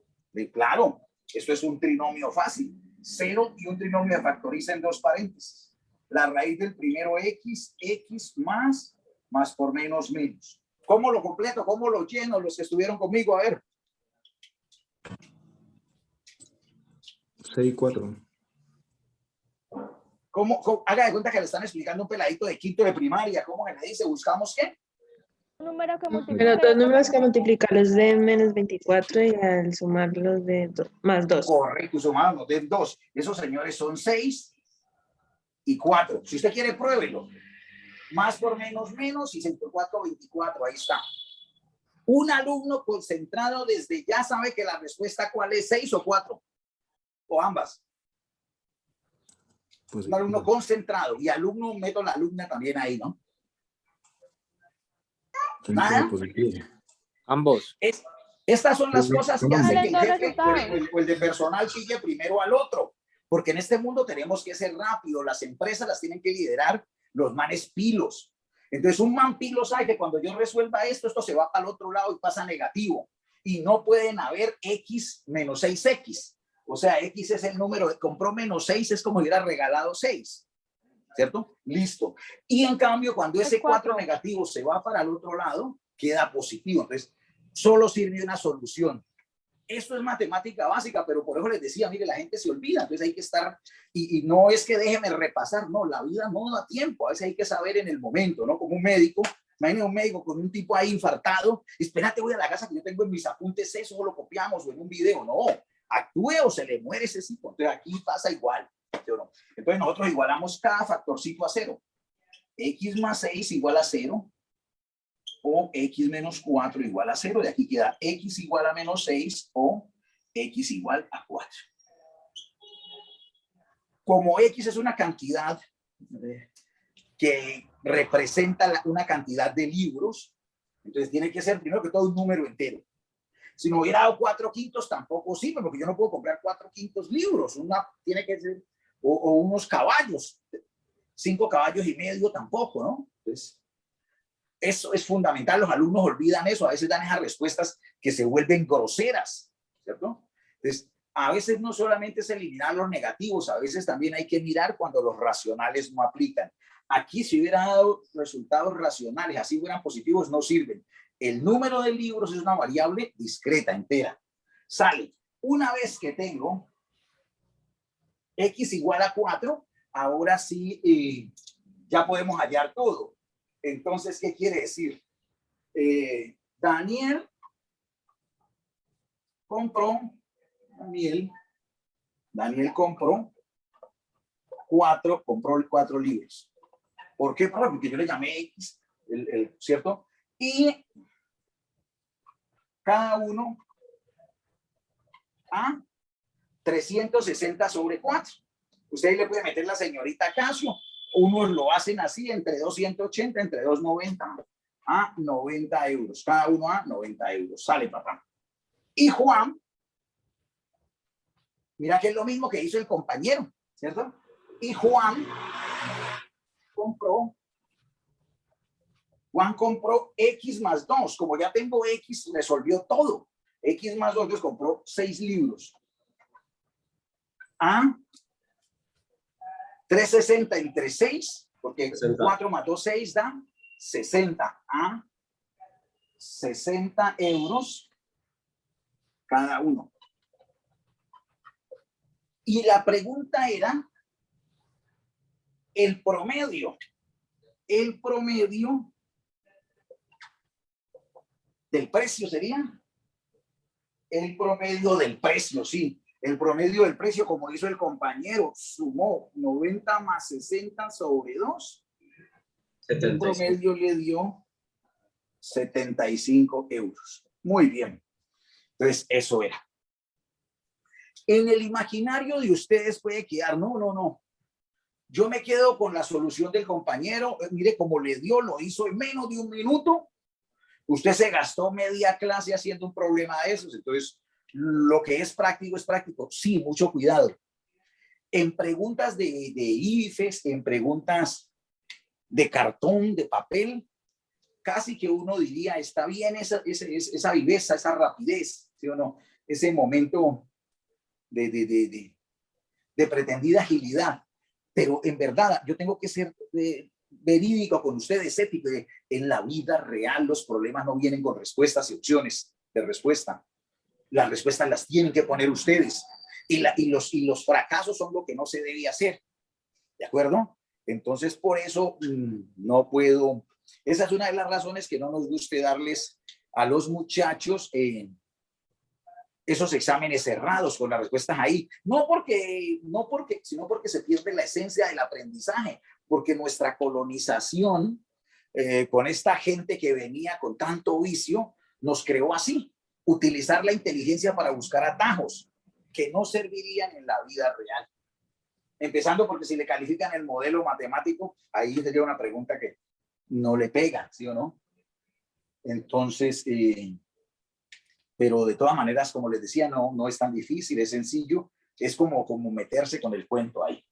Claro, esto es un trinomio fácil. 0 y un trinomio se factoriza en 2 paréntesis. La raíz del primero x más por menos menos. ¿Cómo lo completo? ¿Cómo lo lleno? Los que estuvieron conmigo, a ver. 6, 4. ¿Cómo? Haga de cuenta que le están explicando un peladito de quinto de primaria. ¿Cómo se le dice? ¿Buscamos qué? Número que Pero dos números que multiplicarlos de menos 24 y al sumarlos de más 2. Correcto, sumarlos de 2. Esos señores son 6 y 4. Si usted quiere, pruébelo. Más por menos menos y 6 por 4, 24. Ahí está. Un alumno concentrado desde ya sabe que la respuesta ¿cuál es? 6 o 4. O ambas. Pues, un alumno concentrado y alumno, meto la alumna también ahí, ¿no? ¿Nada? Ambos. Estas son las cosas que hacen que el jefe o el de personal sigue primero al otro, porque en este mundo tenemos que ser rápido, las empresas las tienen que liderar los manes pilos. Entonces un man pilo sabe que cuando yo resuelva esto se va para el otro lado y pasa negativo, y no pueden haber x menos 6x. O sea, X es el número, compró menos 6, es como si hubiera regalado 6, ¿cierto? Listo. Y en cambio, cuando ese 4 negativo se va para el otro lado, queda positivo. Entonces, solo sirve una solución. Esto es matemática básica, pero por eso les decía, mire, la gente se olvida, entonces hay que estar, y no es que déjeme repasar, no, la vida no da tiempo, a veces hay que saber en el momento, ¿no? Como un médico, imagínate un médico con un tipo ahí infartado, espérate, voy a la casa que yo tengo en mis apuntes eso, lo copiamos o en un video, no. Actúe o se le muere ese tipo. Entonces aquí pasa igual, ¿sí o no? Entonces nosotros igualamos cada factorcito a 0. X más 6 igual a 0. O X menos 4 igual a 0. De aquí queda X igual a menos 6 o X igual a 4. Como X es una cantidad que representa una cantidad de libros, entonces tiene que ser primero que todo un número entero. Si me hubiera dado 4 quintos, tampoco sirve, porque yo no puedo comprar 4 quintos libros. Una tiene que ser, o unos caballos, 5 caballos y medio tampoco, ¿no? Entonces, eso es fundamental. Los alumnos olvidan eso. A veces dan esas respuestas que se vuelven groseras, ¿cierto? Entonces, a veces no solamente es eliminar los negativos, a veces también hay que mirar cuando los racionales no aplican. Aquí si hubiera dado resultados racionales, así fueran positivos, no sirven. El número de libros es una variable discreta, entera. Sale. Una vez que tengo x igual a 4, ahora sí ya podemos hallar todo. Entonces, ¿qué quiere decir? Daniel compró cuatro libros. ¿Por qué? Porque yo le llamé X, ¿cierto? Y cada uno a 360 sobre 4. Usted le puede meter la señorita Casio. Unos lo hacen así, entre 280, entre 290 a 90 euros. Cada uno a 90 euros. Sale, papá. Y Juan, mira que es lo mismo que hizo el compañero, ¿cierto? Y Juan compró X más 2. Como ya tengo X, resolvió todo. X más 2, entonces compró 6 libros. A 360 entre 6, porque 4 más 2, 6 da 60. A 60 euros cada uno. Y la pregunta era el promedio. El promedio del precio sería. El promedio del precio, sí. El promedio del precio, como hizo el compañero, sumó 90 más 60 sobre 2. 75. El promedio le dio 75 euros. Muy bien. Entonces, eso era. En el imaginario de ustedes puede quedar, no. Yo me quedo con la solución del compañero. Mire, como le dio, lo hizo en menos de un minuto. Usted se gastó media clase haciendo un problema de esos. Entonces, lo que es práctico es práctico. Sí, mucho cuidado. En preguntas de IFES, en preguntas de cartón, de papel, casi que uno diría, está bien esa viveza, esa rapidez, ¿sí o no? Ese momento de pretendida agilidad. Pero en verdad, yo tengo que ser verídico con ustedes, ético. En la vida real los problemas no vienen con respuestas y opciones de respuesta. Las respuestas las tienen que poner ustedes. Y los fracasos son lo que no se debe hacer. ¿De acuerdo? Entonces, por eso no puedo. Esa es una de las razones que no nos guste darles a los muchachos esos exámenes cerrados con las respuestas ahí. No porque, sino porque se pierde la esencia del aprendizaje. Porque nuestra colonización con esta gente que venía con tanto vicio nos creó así. Utilizar la inteligencia para buscar atajos que no servirían en la vida real. Empezando porque si le califican el modelo matemático, ahí sería una pregunta que no le pega, ¿sí o no? Entonces, pero de todas maneras, como les decía, no es tan difícil, es sencillo, es como meterse con el cuento ahí.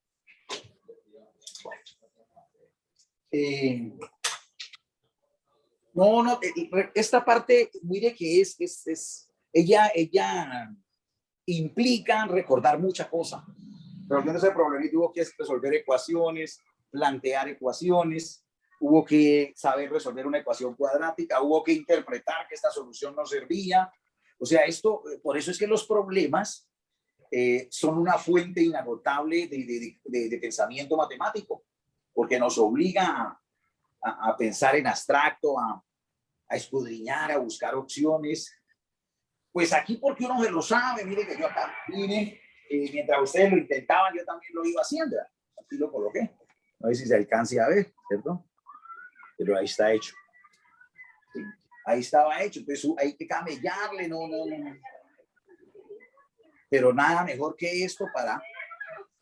Esta parte, mire que ella implica recordar muchas cosas. Resolviendo ese problema tuvo que resolver ecuaciones, plantear ecuaciones, hubo que saber resolver una ecuación cuadrática, hubo que interpretar que esta solución no servía. O sea, por eso es que los problemas son una fuente inagotable de pensamiento matemático, porque nos obliga a pensar en abstracto, a escudriñar, a buscar opciones. Pues aquí porque uno se lo sabe, mire que yo acá vine, mientras ustedes lo intentaban, yo también lo iba haciendo. Aquí lo coloqué. No sé si se alcance a ver, ¿cierto? Pero ahí está hecho. Sí, ahí estaba hecho. Entonces hay que camellarle, no. Pero nada mejor que esto para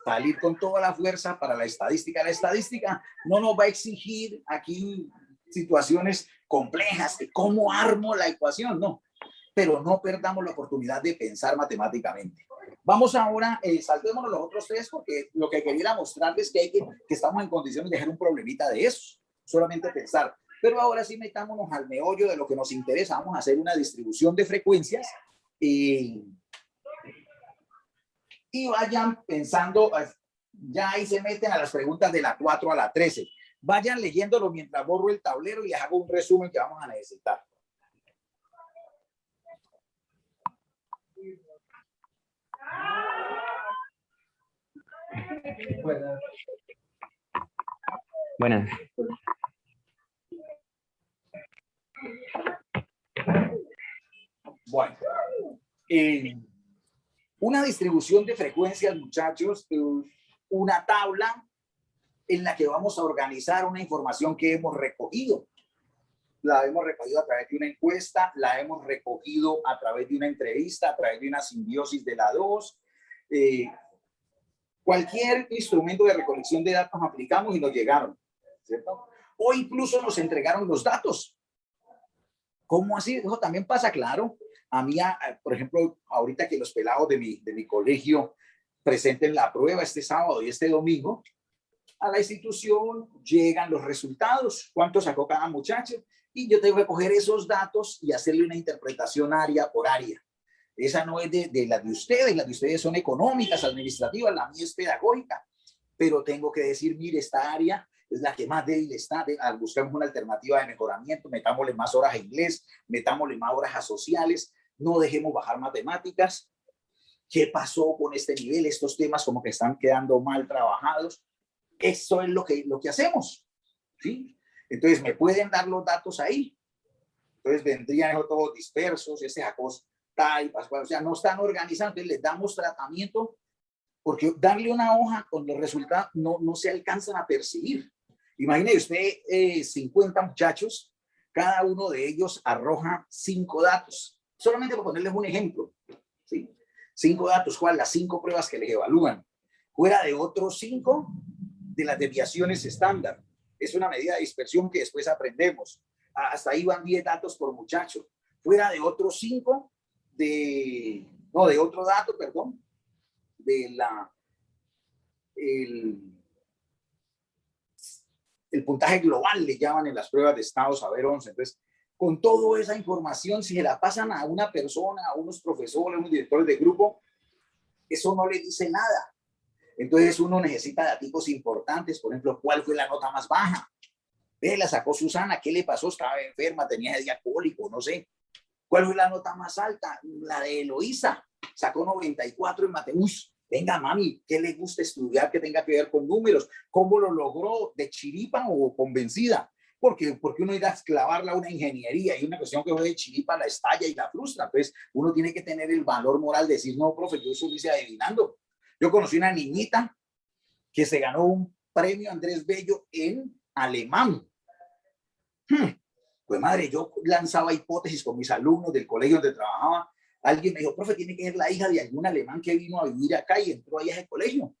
salir con toda la fuerza para la estadística. La estadística no nos va a exigir aquí situaciones complejas de cómo armo la ecuación, no. Pero no perdamos la oportunidad de pensar matemáticamente. Vamos ahora, saltémonos los otros tres, porque lo que quería mostrarles es que estamos en condiciones de dejar un problemita de eso, solamente pensar. Pero ahora sí metámonos al meollo de lo que nos interesa. Vamos a hacer una distribución de frecuencias y vayan pensando, ya ahí se meten a las preguntas de la 4 a la 13. Vayan leyéndolo mientras borro el tablero y les hago un resumen que vamos a necesitar. Buenas. Bueno, una distribución de frecuencias, muchachos, una tabla en la que vamos a organizar una información que hemos recogido. La hemos recogido a través de una encuesta, la hemos recogido a través de una entrevista, a través de una simbiosis de la dos. Cualquier instrumento de recolección de datos aplicamos y nos llegaron, ¿cierto? O incluso nos entregaron los datos. ¿Cómo así? Eso también pasa, claro. A mí, por ejemplo, ahorita que los pelados de mi colegio presenten la prueba este sábado y este domingo, a la institución llegan los resultados, cuánto sacó cada muchacho, y yo tengo que coger esos datos y hacerle una interpretación área por área. Esa no es de las de ustedes son económicas, administrativas, la mía es pedagógica, pero tengo que decir, mire, esta área es la que más débil está, buscamos una alternativa de mejoramiento, metámosle más horas a inglés, metámosle más horas a sociales, no dejemos bajar matemáticas. ¿Qué pasó con este nivel? Estos temas como que están quedando mal trabajados. Eso es lo que hacemos, ¿sí? Entonces, ¿me pueden dar los datos ahí? Entonces, vendrían todos dispersos, ese Jacos Type, o sea, no están organizados, entonces les damos tratamiento, porque darle una hoja con los resultados no se alcanzan a percibir. Imagine usted 50 muchachos, cada uno de ellos arroja 5 datos, solamente por ponerles un ejemplo, ¿sí? 5 datos, ¿cuál? Las 5 pruebas que les evalúan. Fuera de otros 5 de las desviaciones estándar. Es una medida de dispersión que después aprendemos. Hasta ahí van 10 datos por muchacho. Fuera de otros 5 de otro dato, perdón, de el puntaje global le llaman en las pruebas de estado saber 11. Entonces, con toda esa información, si se la pasan a una persona, a unos profesores, a unos directores de grupo, eso no le dice nada. Entonces uno necesita datos importantes, por ejemplo, ¿cuál fue la nota más baja? La sacó Susana, ¿qué le pasó? Estaba enferma, tenía diacólico, no sé. ¿Cuál fue la nota más alta? La de Eloísa, sacó 94 en matemáticas. Venga, mami, ¿qué le gusta estudiar que tenga que ver con números? ¿Cómo lo logró? ¿De chiripa o convencida? Porque uno irá a clavarla a una ingeniería y una cuestión que fue de chiripa la estalla y la frustra. Entonces uno tiene que tener el valor moral de decir, no, profe, yo eso lo hice adivinando. Yo conocí una niñita que se ganó un premio Andrés Bello en alemán. Pues madre, yo lanzaba hipótesis con mis alumnos del colegio donde trabajaba. Alguien me dijo, profe, tiene que ser la hija de algún alemán que vino a vivir acá y entró ahí a ese colegio.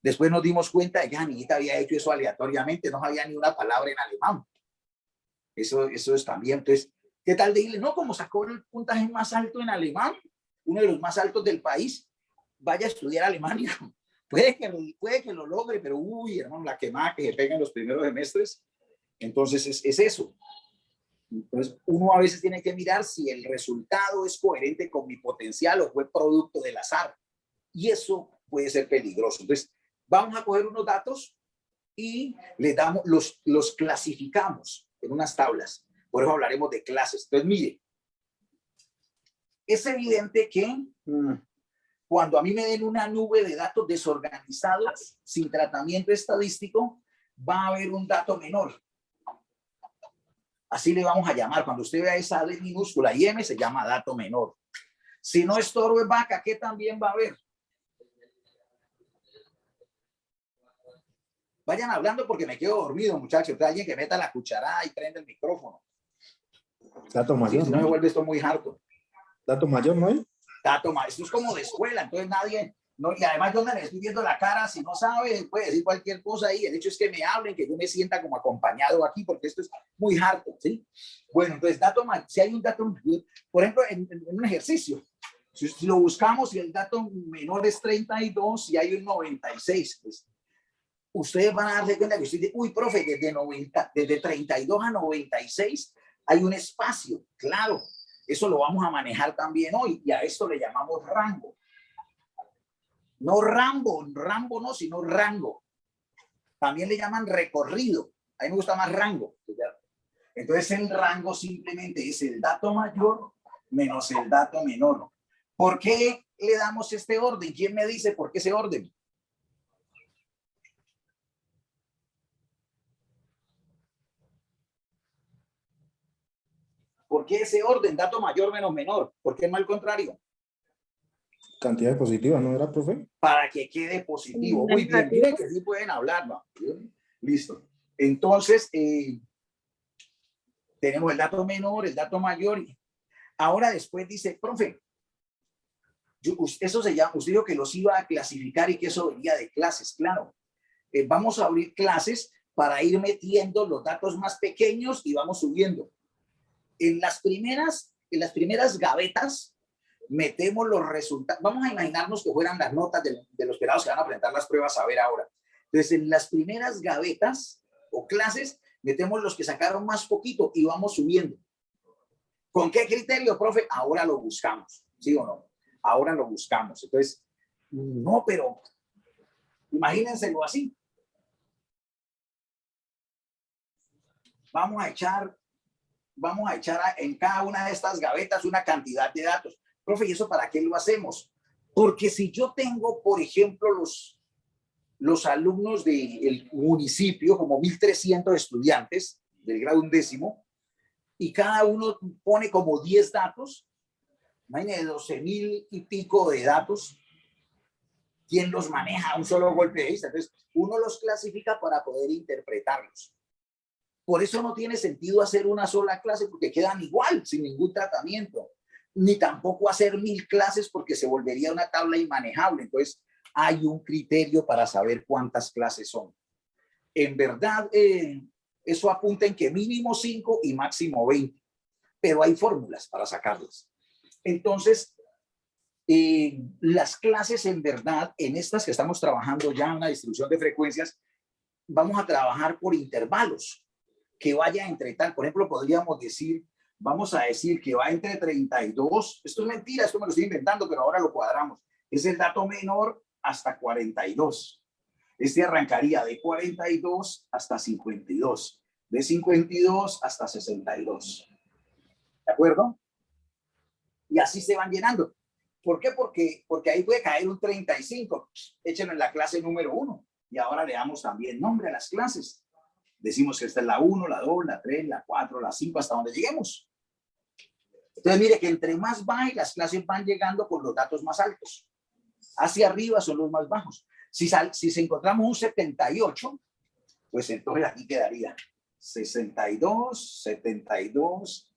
Después nos dimos cuenta de que la niñita había hecho eso aleatoriamente, no sabía ni una palabra en alemán. Eso es también. Entonces, ¿qué tal de irle? No, como sacó el puntaje más alto en alemán, uno de los más altos del país, vaya a estudiar Alemania. Puede que lo logre, pero uy, hermano, la quemada que se pega en los primeros semestres. Entonces es eso. Entonces uno a veces tiene que mirar si el resultado es coherente con mi potencial o fue producto del azar. Y eso puede ser peligroso. Entonces vamos a coger unos datos y les damos, los clasificamos en unas tablas. Por eso hablaremos de clases. Entonces mire, es evidente que cuando a mí me den una nube de datos desorganizados, sin tratamiento estadístico, va a haber un dato menor. Así le vamos a llamar. Cuando usted vea esa D minúscula y M, se llama dato menor. Si no es toro, es vaca, ¿qué también va a haber? Vayan hablando porque me quedo dormido, muchachos. Hay alguien que meta la cucharada y prende el micrófono. Dato mayor, si no, me vuelve esto muy hardcore. Dato mayor, ¿no hay? Dato mayor. Esto es como de escuela, entonces nadie... No, y además yo me estoy viendo la cara, si no sabe, puede decir cualquier cosa ahí. El hecho es que me hablen, que yo me sienta como acompañado aquí, porque esto es muy hardcore, ¿sí? Bueno, entonces, si hay un dato, por ejemplo, en un ejercicio, si lo buscamos y el dato menor es 32 y hay un 96, pues, ustedes van a darse cuenta que usted dice, uy, profe, desde 32 a 96 hay un espacio, claro. Eso lo vamos a manejar también hoy y a esto le llamamos rango. No Rambo no, sino rango. También le llaman recorrido. A mí me gusta más rango. Entonces el rango simplemente es el dato mayor menos el dato menor. ¿Por qué le damos este orden? ¿Quién me dice por qué ese orden? ¿Por qué ese orden? Dato mayor menos menor. ¿Por qué no al contrario? Cantidad positiva, ¿no era, profe? Para que quede positivo. Muy bien, miren que sí pueden hablar, ¿no? Listo. Entonces, tenemos el dato menor, el dato mayor. Ahora después dice, profe, eso se llama, usted dijo que los iba a clasificar y que eso venía de clases, claro. Vamos a abrir clases para ir metiendo los datos más pequeños y vamos subiendo. En las primeras gavetas metemos los resultados. Vamos a imaginarnos que fueran las notas de los pelados que van a presentar las pruebas a ver ahora. Entonces, en las primeras gavetas o clases metemos los que sacaron más poquito y vamos subiendo. ¿Con qué criterio, profe? Ahora lo buscamos, ¿sí o no? Ahora lo buscamos. Entonces, no, pero imagínenselo así. Vamos a echar en cada una de estas gavetas una cantidad de datos. Profe, ¿y eso para qué lo hacemos? Porque si yo tengo, por ejemplo, los alumnos del municipio, como 1.300 estudiantes del grado 11, y cada uno pone como 10 datos, imagínense 12.000 y pico de datos, ¿quién los maneja a un solo golpe de vista? Entonces, uno los clasifica para poder interpretarlos. Por eso no tiene sentido hacer una sola clase porque quedan igual, sin ningún tratamiento. Ni tampoco hacer 1.000 clases porque se volvería una tabla inmanejable. Entonces, hay un criterio para saber cuántas clases son. En verdad, eso apunta en que mínimo 5 y máximo 20. Pero hay fórmulas para sacarlas. Entonces, las clases en verdad, en estas que estamos trabajando ya en la distribución de frecuencias, vamos a trabajar por intervalos. Que vaya entre tal, por ejemplo, podríamos decir, vamos a decir que va entre 32, esto es mentira, esto me lo estoy inventando, pero ahora lo cuadramos, es el dato menor hasta 42. Este arrancaría de 42 hasta 52, de 52 hasta 62. ¿De acuerdo? Y así se van llenando. ¿Por qué? Porque ahí puede caer un 35, échenlo en la clase número 1 y ahora le damos también nombre a las clases. Decimos que esta es la 1, la 2, la 3, la 4, la 5, hasta donde lleguemos. Entonces, mire que entre más baje, las clases van llegando con los datos más altos. Hacia arriba son los más bajos. Si encontramos un 78, pues entonces aquí quedaría 62, 72,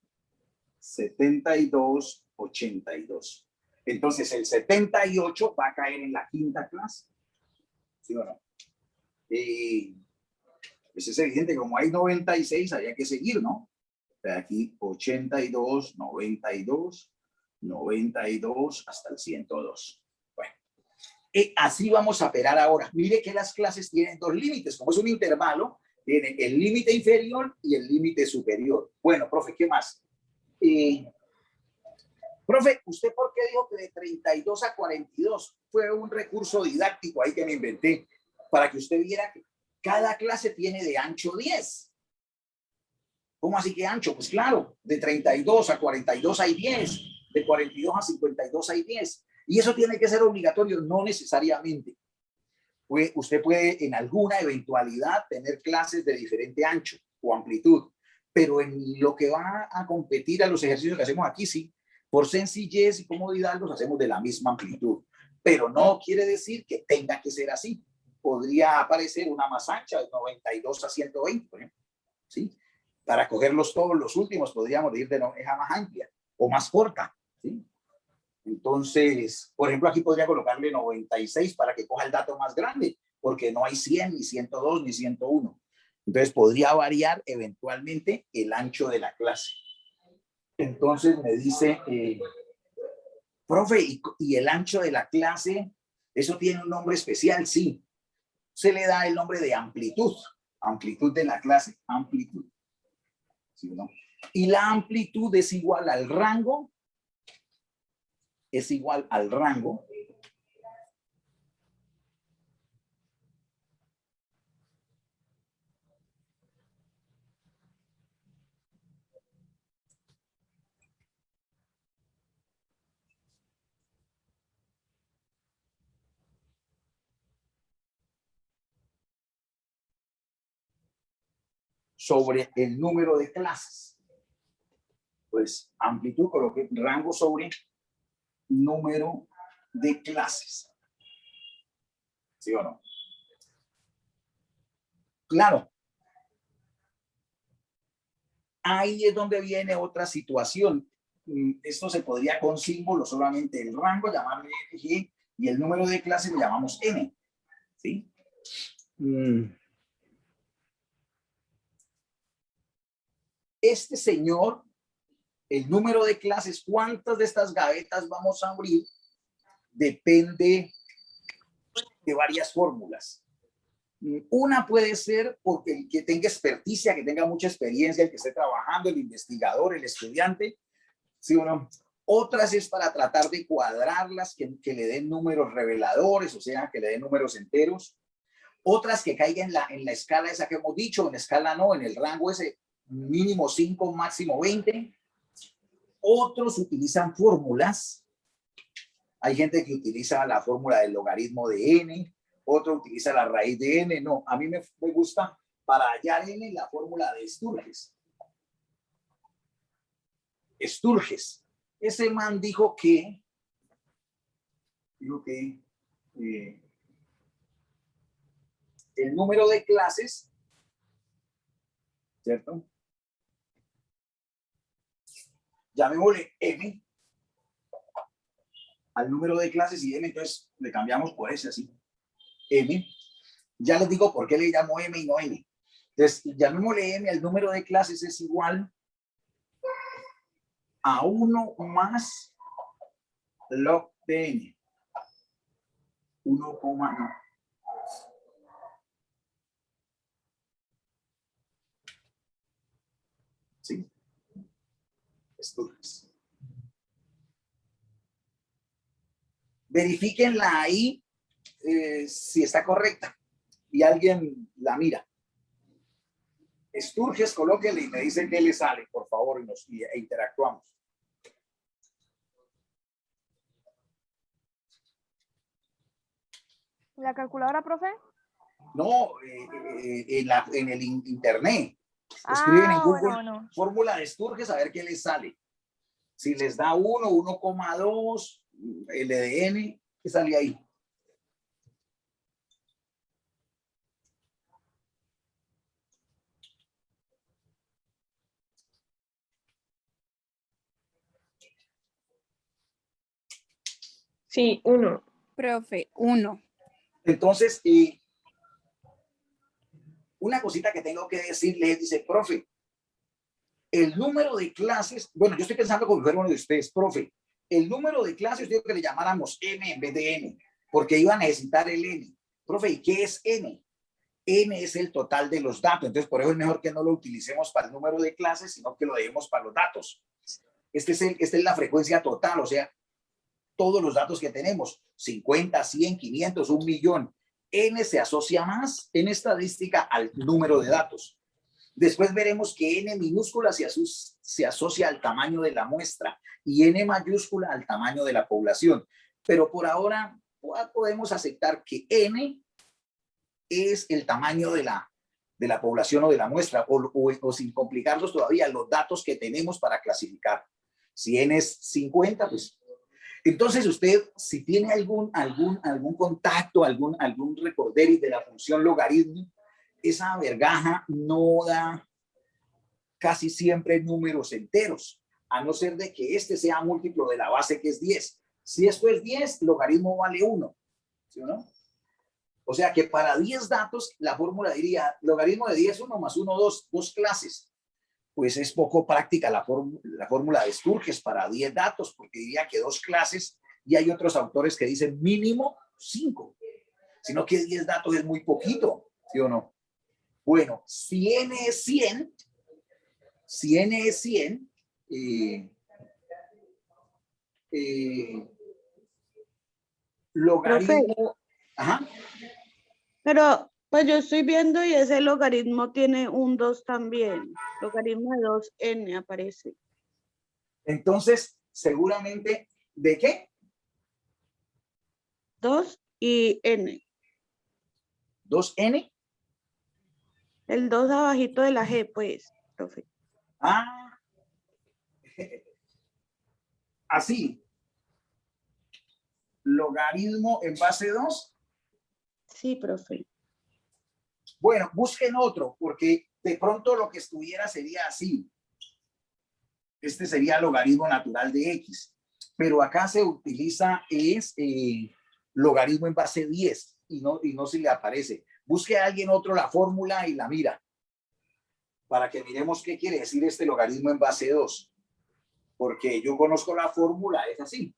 72, 82. Entonces, el 78 va a caer en la quinta clase. ¿Sí o no? Pues es evidente que como hay 96, había que seguir, ¿no? De aquí 82, 92, 92 hasta el 102. Bueno, así vamos a operar ahora. Mire que las clases tienen dos límites. Como es un intervalo, tiene el límite inferior y el límite superior. Bueno, profe, ¿qué más? Profe, ¿usted por qué dijo que de 32 a 42? Fue un recurso didáctico ahí que me inventé para que usted viera que cada clase tiene de ancho 10. ¿Cómo así que ancho? Pues claro, de 32 a 42 hay 10, de 42 a 52 hay 10. Y eso tiene que ser obligatorio, no necesariamente. Usted puede en alguna eventualidad tener clases de diferente ancho o amplitud, pero en lo que va a competir a los ejercicios que hacemos aquí, sí, por sencillez y comodidad los hacemos de la misma amplitud. Pero no quiere decir que tenga que ser así. Podría aparecer una más ancha de 92 a 120, por ejemplo. ¿Sí? Para cogerlos todos los últimos, podríamos ir de una manera más amplia o más corta. ¿Sí? Entonces, por ejemplo, aquí podría colocarle 96 para que coja el dato más grande, porque no hay 100, ni 102, ni 101. Entonces, podría variar eventualmente el ancho de la clase. Entonces, me dice, profe, ¿y el ancho de la clase, eso tiene un nombre especial? Sí. Se le da el nombre de amplitud de la clase, amplitud. ¿Sí o no? Y la amplitud es igual al rango, sobre el número de clases. Pues amplitud, coloqué rango sobre número de clases. ¿Sí o no? Claro. Ahí es donde viene otra situación. Esto se podría con símbolos, solamente el rango, llamarle G, y el número de clases lo llamamos N. ¿Sí? Este señor, el número de clases, cuántas de estas gavetas vamos a abrir, depende de varias fórmulas. Una puede ser porque el que tenga experticia, que tenga mucha experiencia, el que esté trabajando, el investigador, el estudiante, ¿sí o no? Otras es para tratar de cuadrarlas, que le den números reveladores, o sea, que le den números enteros. Otras que caigan en la escala esa que hemos dicho, en la escala no, en el rango ese, mínimo 5, máximo 20. Otros utilizan fórmulas. Hay gente que utiliza la fórmula del logaritmo de n, otro utiliza la raíz de n. No, a mí me gusta para hallar n la fórmula de Sturges. Sturges. Ese man dijo que el número de clases, ¿cierto? Llamémosle m al número de clases y m, entonces le cambiamos por ese así. M. Ya les digo por qué le llamo m y no n. Entonces, llamémosle m al número de clases es igual a 1 más log de n. 1, no. ¿Sí? Sturges. Verifíquenla ahí si está correcta y alguien la mira. Sturges, colóquenle y me dicen qué le sale, por favor, e interactuamos. ¿La calculadora, profe? No, en el internet. Escriben en Google bueno. fórmula de Sturges a ver qué les sale. Si les da 1, 1,2, L de n, ¿qué sale ahí? Sí, 1. Profe, 1. Entonces, una cosita que tengo que decirles, dice, profe, el número de clases, bueno, yo estoy pensando como fuera uno de ustedes, profe, el número de clases, yo digo que le llamáramos n en vez de n, porque iba a necesitar el n. Profe, ¿y qué es n? N es el total de los datos, entonces por eso es mejor que no lo utilicemos para el número de clases, sino que lo dejemos para los datos. Esta es la frecuencia total, o sea, todos los datos que tenemos, 50, 100, 500, 1 millón. N se asocia más en estadística al número de datos. Después veremos que n minúscula se asocia al tamaño de la muestra y n mayúscula al tamaño de la población. Pero por ahora podemos aceptar que n es el tamaño de la población o de la muestra, o sin complicarlos todavía, los datos que tenemos para clasificar. Si n es 50, pues... Entonces usted, si tiene algún contacto, algún recorderis de la función logaritmo, esa vergaja no da casi siempre números enteros, a no ser de que este sea múltiplo de la base que es 10. Si esto es 10, logaritmo vale 1, ¿sí o no? O sea que para 10 datos, la fórmula diría logaritmo de 10, 1 más 1, 2, 2 clases. Pues es poco práctica la fórmula de Sturges para 10 datos, porque diría que 2 clases, y hay otros autores que dicen mínimo 5, sino que 10 datos es muy poquito, ¿sí o no? Bueno, si n es 100, logaritmo... Ajá. Pero pues yo estoy viendo y ese logaritmo tiene un 2 también. Logaritmo de 2n aparece. Entonces, seguramente, ¿de qué? 2 y n. 2n. El 2 abajito de la G, pues, profe. Ah, así. Logaritmo en base 2. Sí, profe. Bueno, busquen otro, porque de pronto lo que estuviera sería así. Este sería logaritmo natural de X. Pero acá se utiliza logaritmo en base 10 y no se le aparece. Busque a alguien otro la fórmula y la mira. Para que miremos qué quiere decir este logaritmo en base 2. Porque yo conozco la fórmula, es así.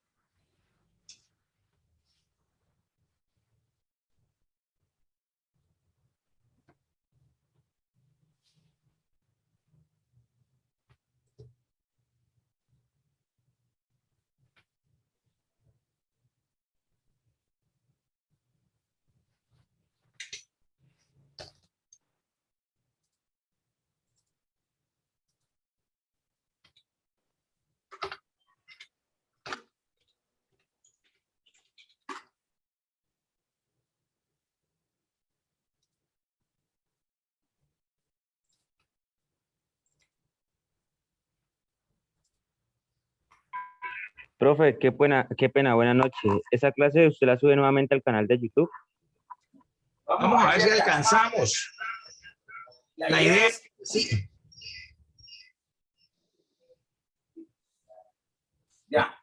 Profe, qué pena, buena noche. ¿Esa clase usted la sube nuevamente al canal de YouTube? Vamos a ver si alcanzamos. La idea es que sí. Ya.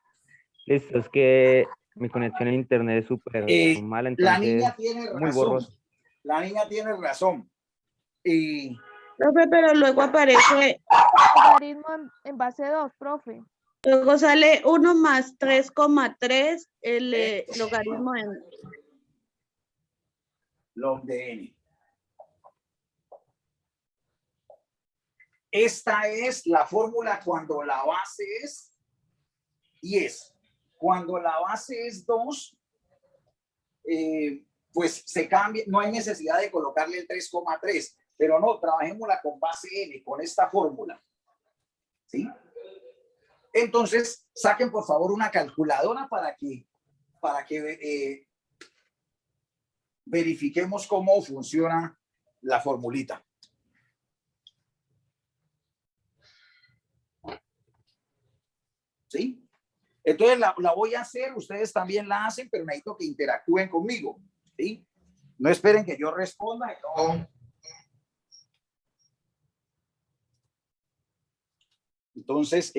Listo, es que mi conexión a internet es súper mala, La entonces niña tiene muy razón. borroso. La niña tiene razón. Profe, pero luego aparece, Logaritmo en base 2, profe. luego sale 1 más 3,3 el logaritmo en... Log de n. Esta es la fórmula cuando la base es 10. Cuando la base es 2, pues se cambia, no hay necesidad de colocarle el 3,3, pero no, trabajémosla con base n, con esta fórmula. ¿Sí? Entonces, saquen por favor una calculadora para que verifiquemos cómo funciona la formulita. ¿Sí? Entonces la voy a hacer, ustedes también la hacen, pero necesito que interactúen conmigo. ¿Sí? No esperen que yo responda. No. Entonces,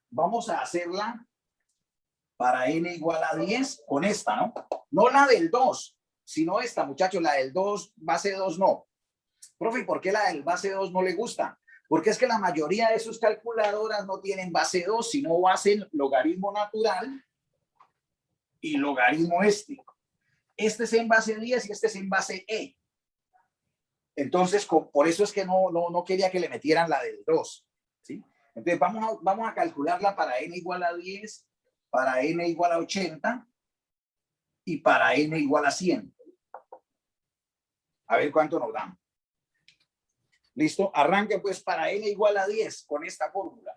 vamos a hacerla para n igual a 10 con esta, ¿no? No la del 2, sino esta, muchachos, la del 2, base 2 no. Profe, ¿y por qué la del base 2 no le gusta? Porque es que la mayoría de sus calculadoras no tienen base 2, sino hacen logaritmo natural y logaritmo este. Este es en base 10 y este es en base E. Entonces, por eso es que no quería que le metieran la del 2. ¿Sí? Entonces, vamos a calcularla para n igual a 10, para n igual a 80 y para n igual a 100. A ver cuánto nos dan. ¿Listo? Arranque pues para n igual a 10 con esta fórmula.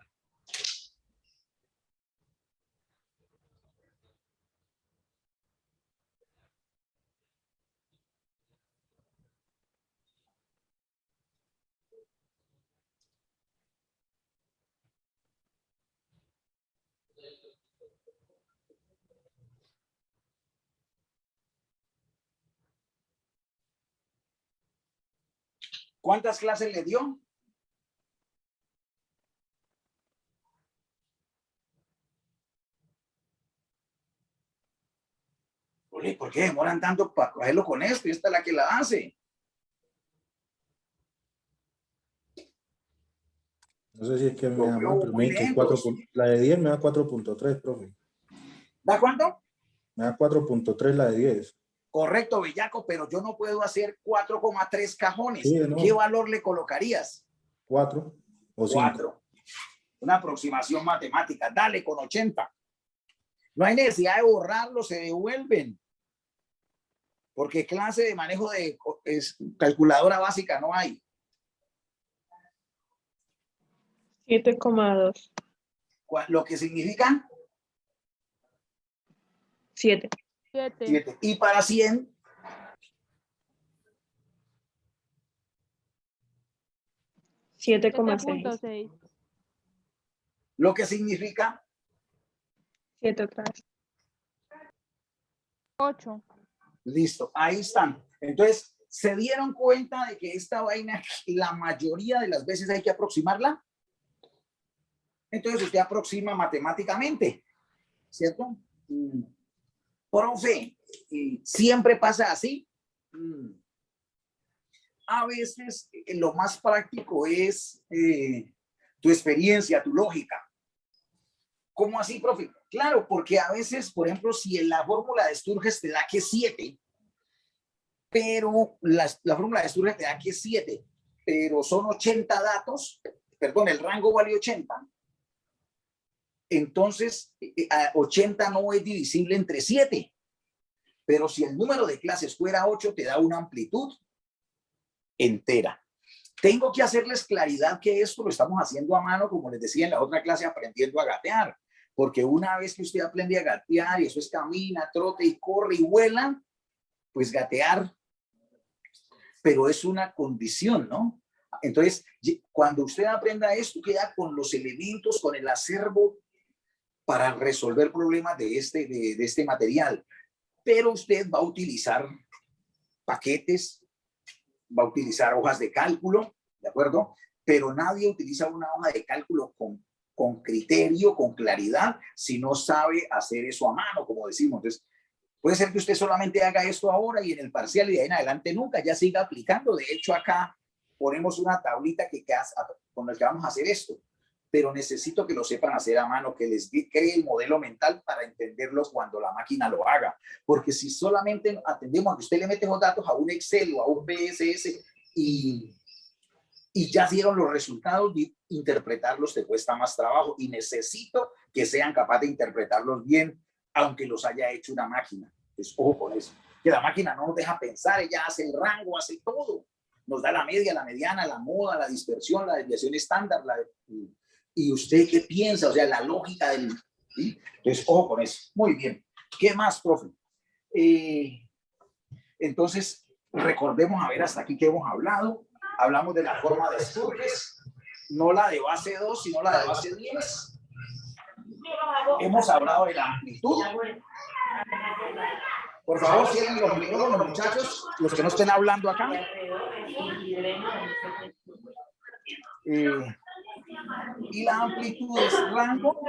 ¿Cuántas clases le dio? Oye, ¿por qué demoran tanto para cogerlo con esto? Y esta es la que la hace. No sé si es que me da más, pero me dice que 4, la de 10 me da 4.3, profe. ¿Da cuánto? Me da 4.3 la de 10. Correcto, bellaco, pero yo no puedo hacer 4,3 cajones. Sí, no. ¿Qué valor le colocarías? 4 o 5. 4. Una aproximación matemática. Dale con 80. No hay necesidad de borrarlo, se devuelven. Porque clase de manejo de calculadora básica no hay. 7,2. Lo que significa 7. 7. Y para 100, 7,6. 7.6. Lo que significa 7 otra vez. 8. listo, ahí están. Entonces, ¿se dieron cuenta de que esta vaina, la mayoría de las veces hay que aproximarla? Entonces usted aproxima matemáticamente, ¿cierto? Profe, ¿siempre pasa así? A veces lo más práctico es tu experiencia, tu lógica. ¿Cómo así, profe? Claro, porque a veces, por ejemplo, si en la fórmula de Sturges te da que 7, pero la fórmula de Sturges te da que 7, pero son 80 datos, perdón, el rango vale 80, entonces 80 no es divisible entre 7, pero si el número de clases fuera 8, te da una amplitud entera. Tengo que hacerles claridad que esto lo estamos haciendo a mano, como les decía en la otra clase, aprendiendo a gatear, porque una vez que usted aprende a gatear, y eso es camina, trote y corre y vuela, pues gatear, pero es una condición, ¿no? Entonces, cuando usted aprenda esto, queda con los elementos, con el acervo para resolver problemas de este material. Pero usted va a utilizar paquetes, va a utilizar hojas de cálculo, ¿de acuerdo? Pero nadie utiliza una hoja de cálculo con criterio, con claridad, si no sabe hacer eso a mano, como decimos. Entonces, puede ser que usted solamente haga esto ahora y en el parcial y de ahí en adelante nunca, ya siga aplicando. De hecho, acá ponemos una tablita con la que vamos a hacer esto, pero necesito que lo sepan hacer a mano, que les cree el modelo mental para entenderlo cuando la máquina lo haga. Porque si solamente atendemos a que usted le mete los datos a un Excel o a un PSS y ya dieron los resultados, interpretarlos te cuesta más trabajo y necesito que sean capaces de interpretarlos bien, aunque los haya hecho una máquina. Pues ojo con eso, que la máquina no nos deja pensar, ella hace el rango, hace todo. Nos da la media, la mediana, la moda, la dispersión, la desviación estándar, ¿y usted qué piensa? O sea, la lógica del... ¿sí? Entonces, ojo con eso. Muy bien. ¿Qué más, profe? Entonces, recordemos a ver hasta aquí que hemos hablado. Hablamos de la forma de Sturges, no la de base 2, sino la de base 10. Hemos hablado de la amplitud. Por favor, cierren los micrófonos, muchachos, los que no estén hablando acá. Y la amplitud es rango.